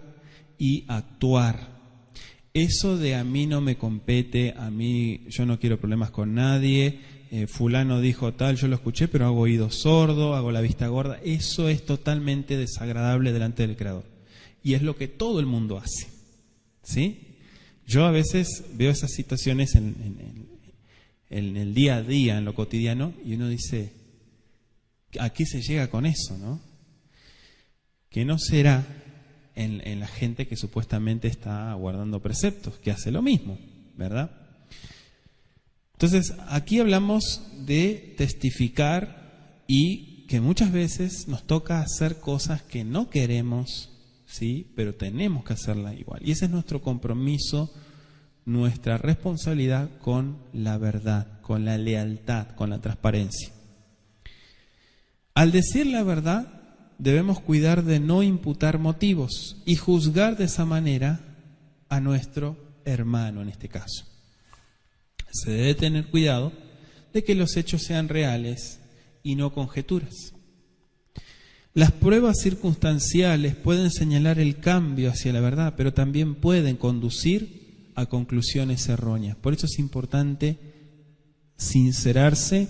y actuar. Eso de a mí no me compete, a mí yo no quiero problemas con nadie, fulano dijo tal, yo lo escuché pero hago oído sordo, hago la vista gorda, eso es totalmente desagradable delante del Creador. Y es lo que todo el mundo hace. ¿Sí? Yo a veces veo esas situaciones en el día a día, en lo cotidiano, y uno dice, ¿a qué se llega con eso, no? Que no será en la gente que supuestamente está guardando preceptos, que hace lo mismo, ¿verdad? Entonces, aquí hablamos de testificar y que muchas veces nos toca hacer cosas que no queremos, ¿sí? Pero tenemos que hacerla igual. Y ese es nuestro compromiso, nuestra responsabilidad con la verdad, con la lealtad, con la transparencia. Al decir la verdad, debemos cuidar de no imputar motivos y juzgar de esa manera a nuestro hermano en este caso. Se debe tener cuidado de que los hechos sean reales y no conjeturas. Las pruebas circunstanciales pueden señalar el cambio hacia la verdad, pero también pueden conducir a conclusiones erróneas. Por eso es importante sincerarse,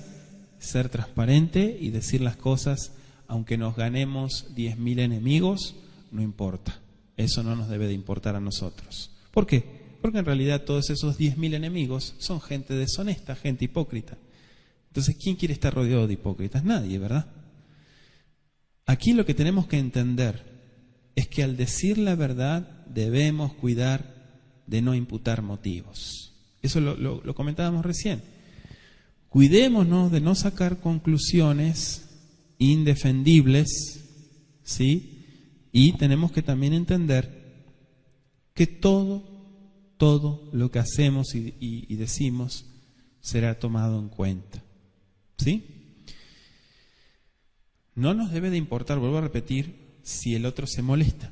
ser transparente y decir las cosas, aunque nos ganemos 10.000 enemigos, no importa. Eso no nos debe de importar a nosotros. ¿Por qué? Porque en realidad todos esos 10.000 enemigos son gente deshonesta, gente hipócrita. Entonces, ¿quién quiere estar rodeado de hipócritas? Nadie, ¿verdad? Aquí lo que tenemos que entender es que al decir la verdad debemos cuidar de no imputar motivos. Eso lo comentábamos recién. Cuidémonos de no sacar conclusiones indefendibles, ¿sí? Y tenemos que también entender que todo lo que hacemos y decimos será tomado en cuenta, ¿sí? No nos debe de importar, vuelvo a repetir, si el otro se molesta,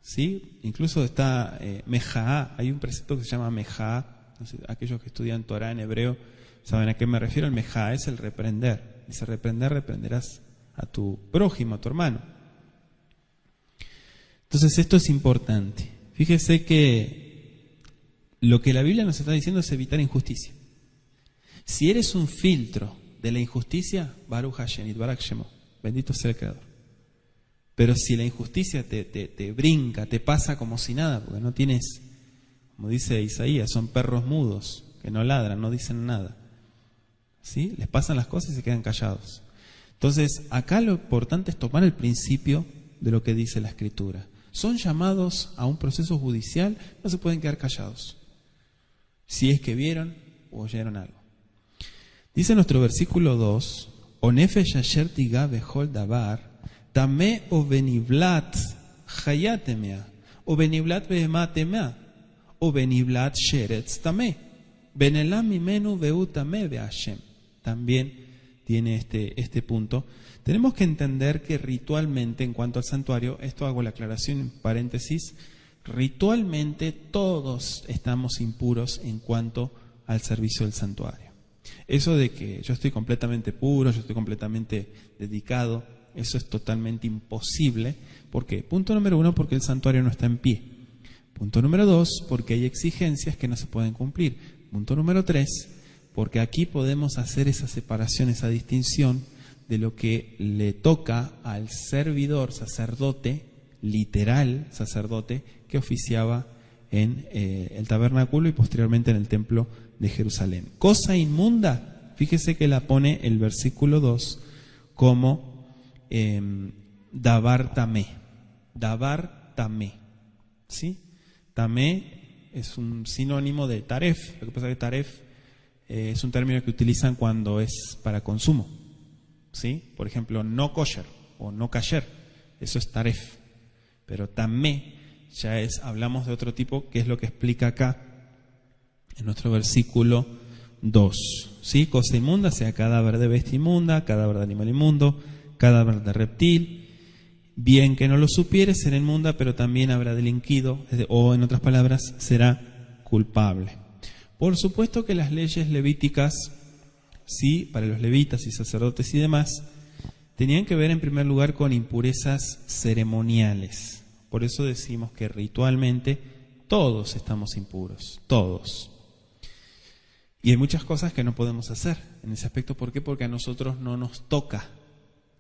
¿sí? Incluso está Mejaá, hay un precepto que se llama Mejaá, no sé, aquellos que estudian Torah en hebreo saben a qué me refiero. El Mejaá es el reprender. Dice reprenderás a tu prójimo, a tu hermano. Entonces esto es importante. Fíjese que lo que la Biblia nos está diciendo es evitar injusticia. Si eres un filtro de la injusticia, Baruch Hashem, Yitbaraj Shemo, bendito sea el Creador. Pero si la injusticia te brinca, te pasa como si nada, porque no tienes, como dice Isaías, son perros mudos que no ladran, no dicen nada, ¿sí? Les pasan las cosas y se quedan callados. Entonces, acá lo importante es tomar el principio de lo que dice la Escritura. Son llamados a un proceso judicial, no se pueden quedar callados, si es que vieron o oyeron algo. Dice nuestro versículo 2, Onefesh asher tiga bechol davar, Tamé o beniblat hayatemea, o beniblat behematemea, o beniblat sheretz tamé, benelam mimenu veu tamé beashem. También tiene este punto. Tenemos que entender que ritualmente, en cuanto al santuario, esto hago la aclaración en paréntesis, ritualmente todos estamos impuros en cuanto al servicio del santuario. Eso de que yo estoy completamente puro, yo estoy completamente dedicado, eso es totalmente imposible. ¿Por qué? Punto número 1, porque el santuario no está en pie. Punto número 2, porque hay exigencias que no se pueden cumplir. Punto número 3, porque aquí podemos hacer esa separación, esa distinción de lo que le toca al servidor, sacerdote, literal sacerdote, que oficiaba en el tabernáculo y posteriormente en el templo de Jerusalén. Cosa inmunda, fíjese que la pone el versículo 2 como davar tamé. Davar tamé, ¿sí? Tamé es un sinónimo de taref. Lo que pasa es que taref es un término que utilizan cuando es para consumo, ¿sí? Por ejemplo, no kosher o no kasher, eso es taref. Pero tamé ya es, hablamos de otro tipo, que es lo que explica acá en nuestro versículo 2, ¿sí? Cosa inmunda, sea cadáver de bestia inmunda, cadáver de animal inmundo, cadáver de reptil, bien que no lo supiere, será inmunda, pero también habrá delinquido, o en otras palabras, será culpable. Por supuesto que las leyes levíticas, sí, para los levitas y sacerdotes y demás, tenían que ver en primer lugar con impurezas ceremoniales. Por eso decimos que ritualmente todos estamos impuros, todos. Y hay muchas cosas que no podemos hacer en ese aspecto. ¿Por qué? Porque a nosotros no nos toca,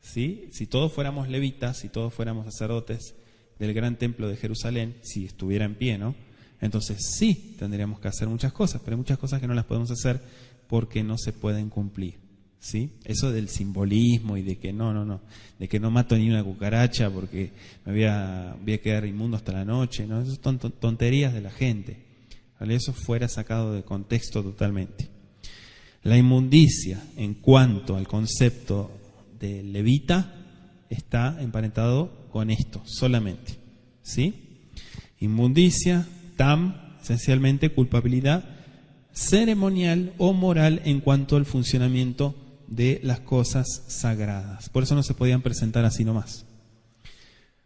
¿sí? Si todos fuéramos levitas, si todos fuéramos sacerdotes del gran templo de Jerusalén, si estuviera en pie, ¿no? Entonces sí, tendríamos que hacer muchas cosas, pero hay muchas cosas que no las podemos hacer porque no se pueden cumplir, ¿sí? Eso del simbolismo y de que no, de que no mato ni una cucaracha porque me voy a quedar inmundo hasta la noche, ¿no? Esas son tonterías de la gente. ¿Vale? Eso fuera sacado de contexto totalmente. La inmundicia, en cuanto al concepto de levita, está emparentado con esto solamente, ¿sí? Inmundicia, tam, esencialmente culpabilidad ceremonial o moral en cuanto al funcionamiento de las cosas sagradas. Por eso no se podían presentar así nomás.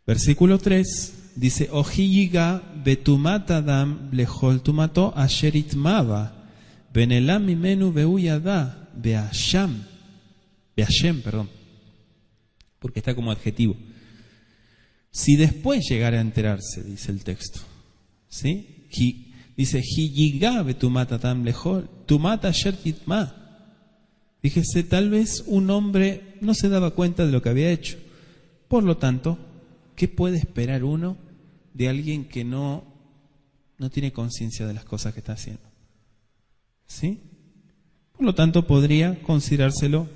Versículo 3 dice: Ojiyiga betumat adam lechol tumato asher itmava benelam mimenu beuyada beashem, porque está como adjetivo. Si después llegara a enterarse, dice el texto, ¿sí? Dice Hiyiga betumat adam lechol tumat asher itma. Fíjese, tal vez un hombre no se daba cuenta de lo que había hecho. Por lo tanto, ¿qué puede esperar uno de alguien que no no tiene conciencia de las cosas que está haciendo. ¿Sí? Por lo tanto, podría considerárselo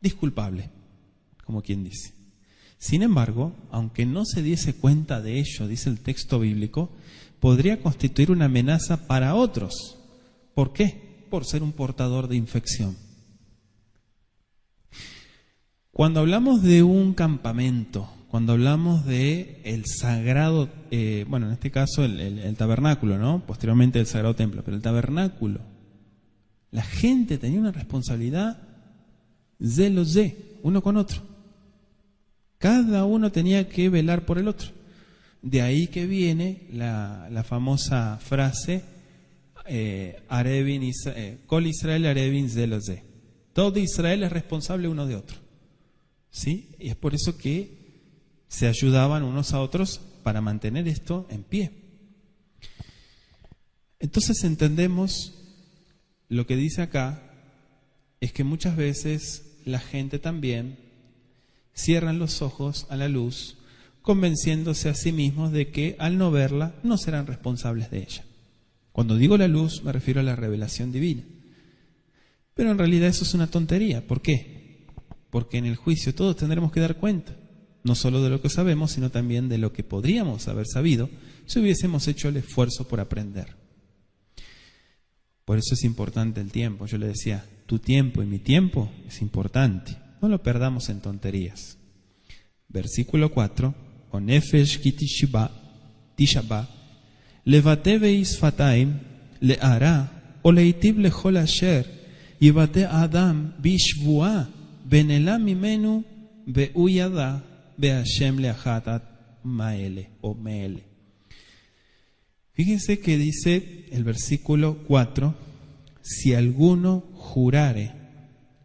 disculpable, como quien dice. Sin embargo, aunque no se diese cuenta de ello, dice el texto bíblico, podría constituir una amenaza para otros. ¿Por qué? Por ser un portador de infección. Cuando hablamos de un campamento, cuando hablamos de el sagrado, en este caso el tabernáculo, ¿no? Posteriormente el sagrado templo, pero el tabernáculo, la gente tenía una responsabilidad uno con otro. Cada uno tenía que velar por el otro. De ahí que viene la famosa frase, Kol Israel Arevin ze lo ze. Todo Israel es responsable uno de otro. ¿Sí? Y es por eso que se ayudaban unos a otros para mantener esto en pie. Entonces entendemos lo que dice acá, es que muchas veces la gente también cierran los ojos a la luz, convenciéndose a sí mismos de que al no verla no serán responsables de ella. Cuando digo la luz me refiero a la revelación divina. Pero en realidad eso es una tontería. ¿Por qué? Porque en el juicio todos tendremos que dar cuenta, no solo de lo que sabemos, sino también de lo que podríamos haber sabido si hubiésemos hecho el esfuerzo por aprender. Por eso es importante el tiempo. Yo le decía, tu tiempo y mi tiempo es importante. No lo perdamos en tonterías. Versículo 4. Onefesh ki tishabá, levate veisfataim, leara, o leitib lechol asher, yivate adam bishvua, benelam mimenu, beuyada, beashem leachatat maele, o meele. Fíjense que dice el versículo 4, si alguno jurare,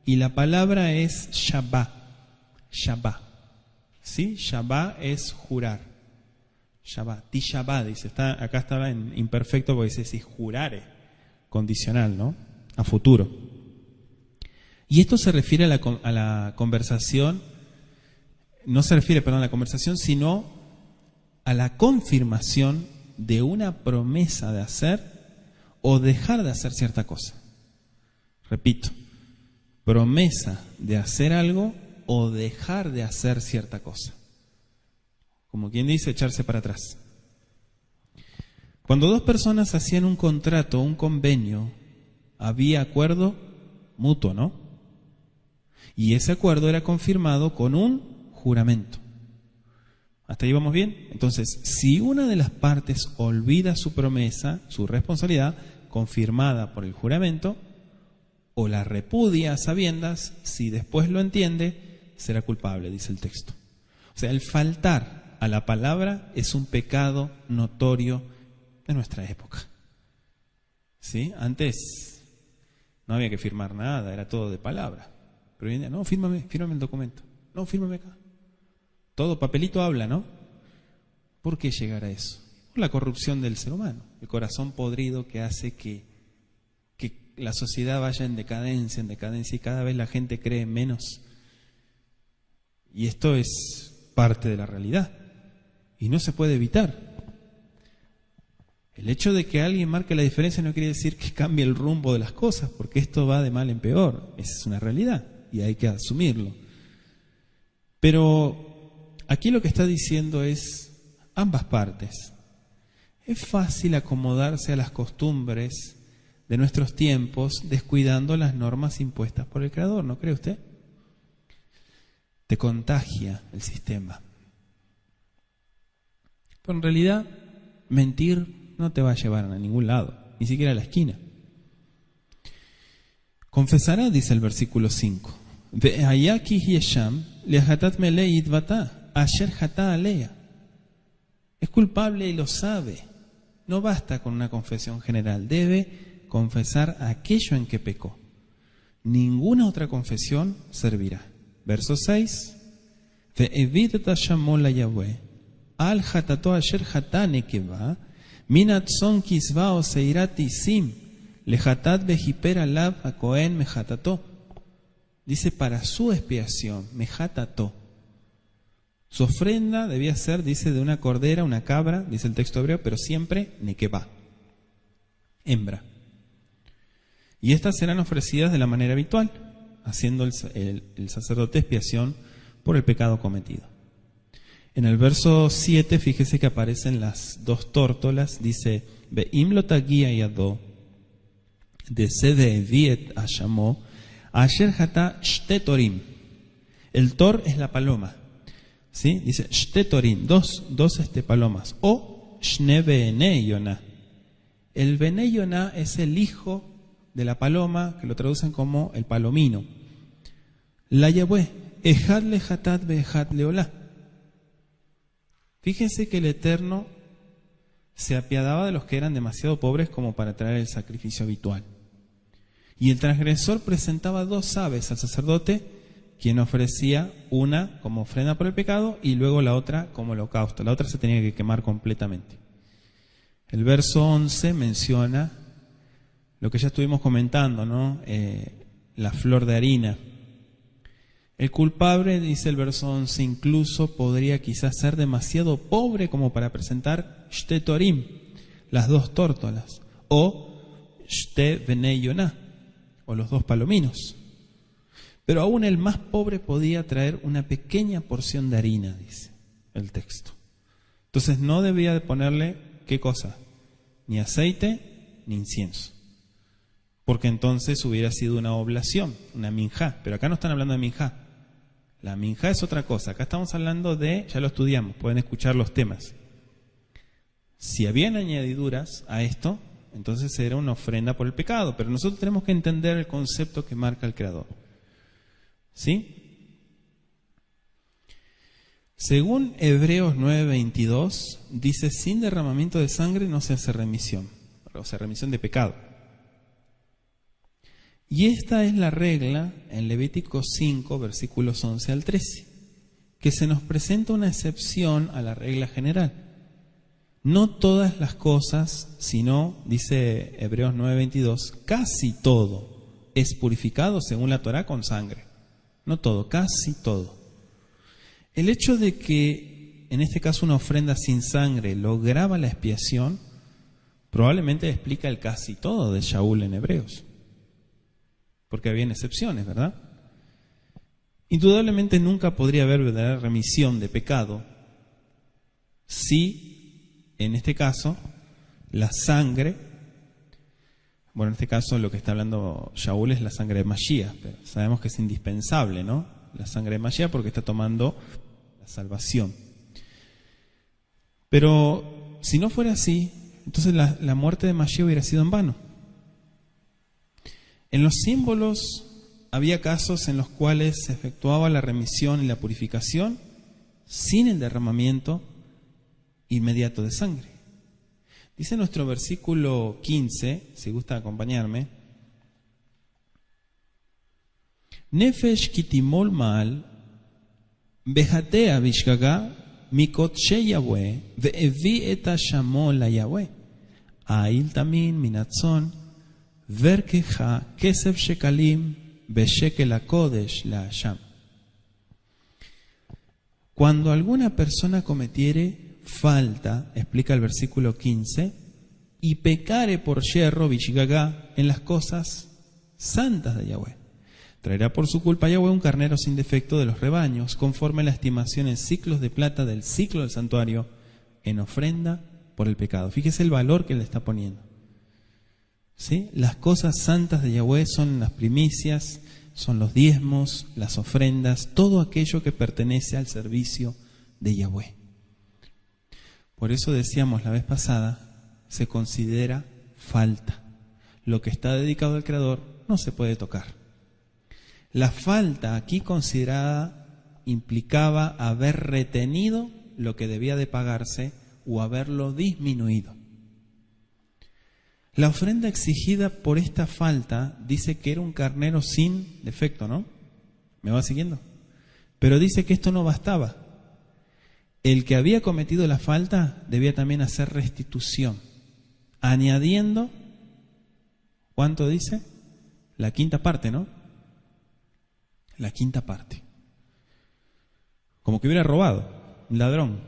y la palabra es shabá, ¿sí? Shabá es jurar, shabá, tishabá, dice, acá estaba en imperfecto porque dice si jurare, condicional, ¿no? A futuro. Y esto se refiere a la conversación, no se refiere, perdón, a la conversación, sino a la confirmación de una promesa de hacer o dejar de hacer cierta cosa. Repito, promesa de hacer algo o dejar de hacer cierta cosa. Como quien dice, echarse para atrás. Cuando dos personas hacían un contrato, un convenio, había acuerdo mutuo, ¿no? Y ese acuerdo era confirmado con un juramento. ¿Hasta ahí vamos bien? Entonces, si una de las partes olvida su promesa, su responsabilidad, confirmada por el juramento, o la repudia a sabiendas, si después lo entiende, será culpable, dice el texto. O sea, el faltar a la palabra es un pecado notorio de nuestra época. ¿Sí? Antes no había que firmar nada, era todo de palabra. Pero hoy en día, no, fírmame el documento. No, fírmame acá. Todo papelito habla, ¿no? ¿Por qué llegar a eso? Por la corrupción del ser humano, el corazón podrido que hace que la sociedad vaya en decadencia, y cada vez la gente cree menos. Y esto es parte de la realidad y no se puede evitar. El hecho de que alguien marque la diferencia no quiere decir que cambie el rumbo de las cosas, porque esto va de mal en peor. Esa es una realidad y hay que asumirlo. Pero aquí lo que está diciendo es ambas partes. Es fácil acomodarse a las costumbres de nuestros tiempos descuidando las normas impuestas por el Creador, ¿no cree usted? Te contagia el sistema. Pero en realidad, mentir no te va a llevar a ningún lado, ni siquiera a la esquina. Confesará, dice el versículo 5. Es culpable y lo sabe. No basta con una confesión general, debe confesar aquello en que pecó. Ninguna otra confesión servirá. Verso 6. Al hatato asher hatane keva minat son kisva o seirat isim lehatat behiper alab a kohen mehatato. Dice para su expiación, mehatato. Su ofrenda debía ser, dice, de una cordera, una cabra, dice el texto hebreo, pero siempre nekevá, hembra. Y estas serán ofrecidas de la manera habitual, haciendo el sacerdote expiación por el pecado cometido. En el verso 7, fíjese que aparecen las dos tórtolas, dice, Ve'im lo tagia yado, de sede viet ashamo, asher hata shtetorim. El tor es la paloma, ¿sí? Dice shtetorim, dos palomas, o shne bene yonah. El bene yonah es el hijo de la paloma, que lo traducen como el palomino. La Yahweh, ejad le hatat beejad leolá. Fíjense que el Eterno se apiadaba de los que eran demasiado pobres como para traer el sacrificio habitual. Y el transgresor presentaba 2 aves al sacerdote, quien ofrecía una como ofrenda por el pecado y luego la otra como holocausto. La otra se tenía que quemar completamente. El verso 11 menciona lo que ya estuvimos comentando, ¿no? La flor de harina. El culpable, dice el verso 11, incluso podría quizás ser demasiado pobre como para presentar shtetorim, las 2 tórtolas, o shte bnei yonah, o los 2 palominos. Pero aún el más pobre podía traer una pequeña porción de harina, dice el texto. Entonces no debía de ponerle, ¿qué cosa? Ni aceite, ni incienso. Porque entonces hubiera sido una oblación, una minjá. Pero acá no están hablando de minjá. La minjá es otra cosa. Acá estamos hablando de, ya lo estudiamos, pueden escuchar los temas. Si habían añadiduras a esto, entonces era una ofrenda por el pecado. Pero nosotros tenemos que entender el concepto que marca el Creador. ¿Sí? Según Hebreos 9:22, dice, sin derramamiento de sangre no se hace remisión. O sea, remisión de pecado. Y esta es la regla en Levítico 5, versículos 11 al 13, que se nos presenta una excepción a la regla general. No todas las cosas, sino, dice Hebreos 9:22, casi todo es purificado según la Torá con sangre. No todo, casi todo. El hecho de que, en este caso, una ofrenda sin sangre lograba la expiación, probablemente explica el casi todo de Shaul en Hebreos. Porque habían excepciones, ¿verdad? Indudablemente nunca podría haber verdadera remisión de pecado si, en este caso, la sangre, bueno, en este caso lo que está hablando Shaul es la sangre de Mashiach, pero sabemos que es indispensable, ¿no? La sangre de Mashiach porque está tomando la salvación. Pero si no fuera así, entonces la muerte de Mashiach hubiera sido en vano. En los símbolos había casos en los cuales se efectuaba la remisión y la purificación sin el derramamiento inmediato de sangre. Dice nuestro versículo 15, si gusta acompañarme, Nefesh kitimol mal bejatea bishgaga mikot she Yahweh ve'evi et hashamol la Yahweh a'il tamin minatzon Verkeja kesef shekalim beshekel hakodesh la Hasham. Cuando alguna persona cometiere falta, explica el versículo 15, y pecare por yerro bishgaga en las cosas santas de Yahweh, traerá por su culpa a Yahweh un carnero sin defecto de los rebaños, conforme a la estimación en ciclos de plata del ciclo del santuario, en ofrenda por el pecado. Fíjese el valor que le está poniendo. ¿Sí? Las cosas santas de Yahweh son las primicias, son los diezmos, las ofrendas, todo aquello que pertenece al servicio de Yahweh. Por eso decíamos la vez pasada, se considera falta. Lo que está dedicado al Creador no se puede tocar. La falta aquí considerada implicaba haber retenido lo que debía de pagarse o haberlo disminuido. La ofrenda exigida por esta falta dice que era un carnero sin defecto, ¿no? ¿Me va siguiendo? Pero dice que esto no bastaba. El que había cometido la falta debía también hacer restitución, añadiendo, ¿cuánto dice? La quinta parte, ¿no? La quinta parte. Como que hubiera robado. un ladrón.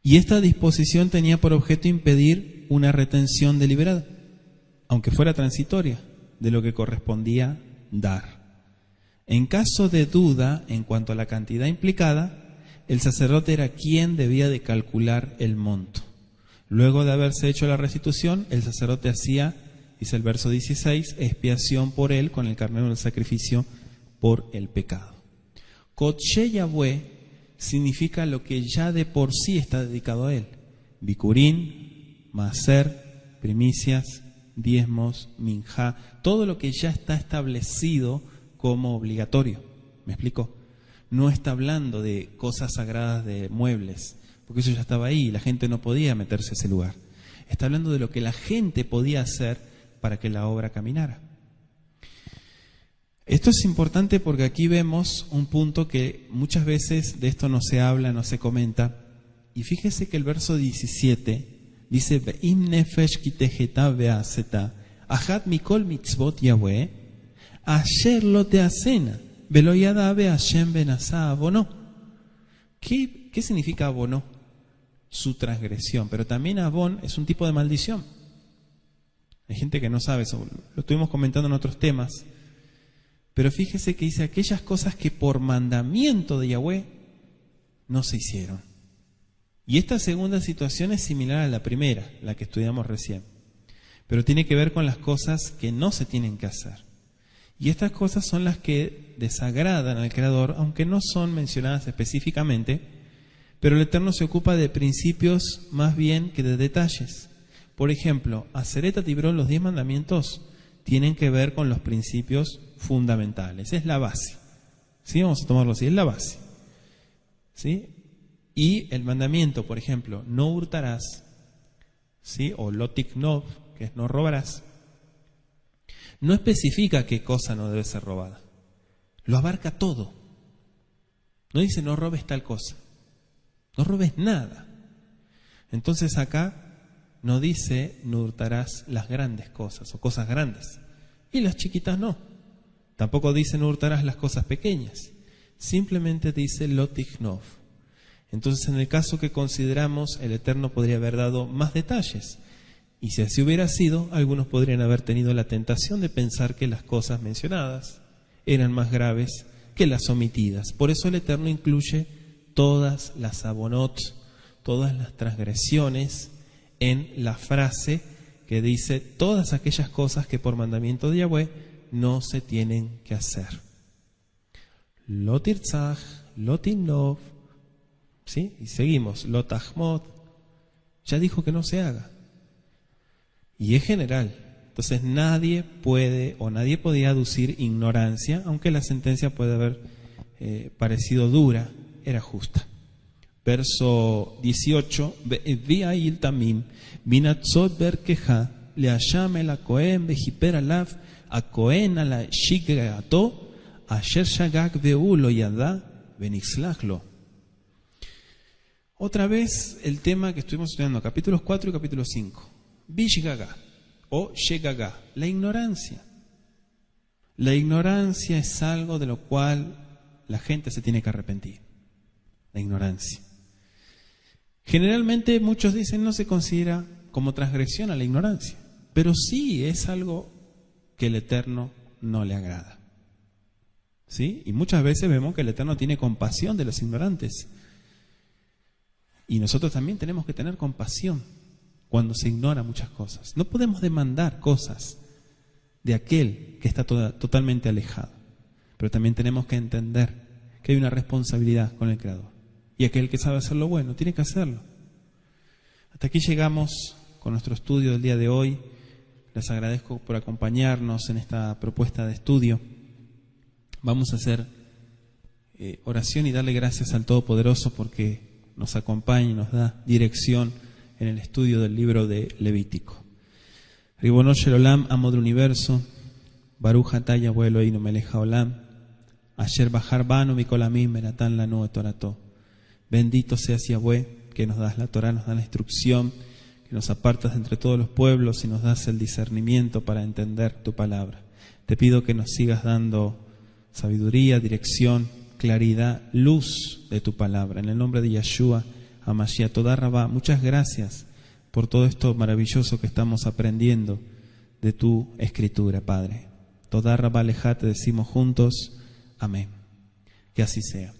Y esta disposición tenía por objeto impedir una retención deliberada, aunque fuera transitoria, de lo que correspondía dar. En caso de duda en cuanto a la cantidad implicada, el sacerdote era quien debía de calcular el monto. Luego de haberse hecho la restitución, el sacerdote hacía, dice el verso 16, expiación por él con el carnero del sacrificio por el pecado. Kodshe Yahweh significa lo que ya de por sí está dedicado a él. Bikurín, Maaser, primicias, diezmos, minjá, todo lo que ya está establecido como obligatorio. ¿Me explico? No está hablando de cosas sagradas de muebles, porque eso ya estaba ahí y la gente no podía meterse a ese lugar. Está hablando de lo que la gente podía hacer para que la obra caminara. Esto es importante porque aquí vemos un punto que muchas veces de esto no se habla, no se comenta. Y fíjese que el verso 17 dice: Ve'im nefesh kitejeta ve'aseta achat mikol mitzvot Yahweh asher lo teasena velo yada ve'ashem benasa abono. ¿Qué significa abono? Su transgresión. Pero también abon es un tipo de maldición. Hay gente que no sabe eso. Lo estuvimos comentando en otros temas. Pero fíjese que dice aquellas cosas que por mandamiento de Yahweh no se hicieron. Y esta segunda situación es similar a la primera, la que estudiamos recién. Pero tiene que ver con las cosas que no se tienen que hacer. Y estas cosas son las que desagradan al Creador, aunque no son mencionadas específicamente, pero el Eterno se ocupa de principios más bien que de detalles. Por ejemplo, Aseret Tibrón, los 10 mandamientos, tienen que ver con los principios fundamentales. Es la base. ¿Sí? Vamos a tomarlo así, es la base. ¿Sí? Y el mandamiento, por ejemplo, no hurtarás, ¿sí? O lotiknov, que es no robarás, no especifica qué cosa no debe ser robada. Lo abarca todo. No dice no robes tal cosa. No robes nada. Entonces acá no dice no hurtarás las grandes cosas o cosas grandes. Y las chiquitas no. Tampoco dice no hurtarás las cosas pequeñas. Simplemente dice lotiknov. Entonces en el caso que consideramos, el Eterno podría haber dado más detalles. Y si así hubiera sido, algunos podrían haber tenido la tentación de pensar que las cosas mencionadas eran más graves que las omitidas. Por eso el Eterno incluye todas las abonot, todas las transgresiones en la frase que dice todas aquellas cosas que por mandamiento de Yahweh no se tienen que hacer. Lo tirzaj, lo tinov, ¿sí? Y seguimos, lo tajmot, ya dijo que no se haga. Y es general. Entonces nadie puede o nadie podía aducir ignorancia, aunque la sentencia puede haber parecido dura, era justa. Verso 18, Ve'il tamim, binatzot berkeja, leasham el akohen vejiper alav, akohen ala shigreato, asher shagag veulo yada, benixlachlo. Otra vez el tema que estuvimos estudiando, capítulos 4 y capítulo 5. Bishgaga o Shegaga, la ignorancia. La ignorancia es algo de lo cual la gente se tiene que arrepentir. La ignorancia. Generalmente muchos dicen no se considera como transgresión a la ignorancia, pero sí es algo que el Eterno no le agrada. ¿Sí? Y muchas veces vemos que el Eterno tiene compasión de los ignorantes. Y nosotros también tenemos que tener compasión cuando se ignora muchas cosas. No podemos demandar cosas de aquel que está totalmente alejado. Pero también tenemos que entender que hay una responsabilidad con el Creador. Y aquel que sabe hacer lo bueno, tiene que hacerlo. Hasta aquí llegamos con nuestro estudio del día de hoy. Les agradezco por acompañarnos en esta propuesta de estudio. Vamos a hacer oración y darle gracias al Todopoderoso porque nos acompaña y nos da dirección en el estudio del libro de Levítico. Ribono shel olam, amo del universo, Baruch atah Yahweh Eloheinu melech haolam, asher bahar banu mikol hamim venatan lanu et torato. Bendito seas Yahweh, que nos das la Torah, nos das la instrucción, que nos apartas de entre todos los pueblos y nos das el discernimiento para entender tu palabra. Te pido que nos sigas dando sabiduría, dirección, claridad, luz de tu palabra. En el nombre de Yeshua HaMashiach, Todá Rabá, muchas gracias por todo esto maravilloso que estamos aprendiendo de tu escritura, Padre. Todá Rabá Lejá, te decimos juntos, amén. Que así sea.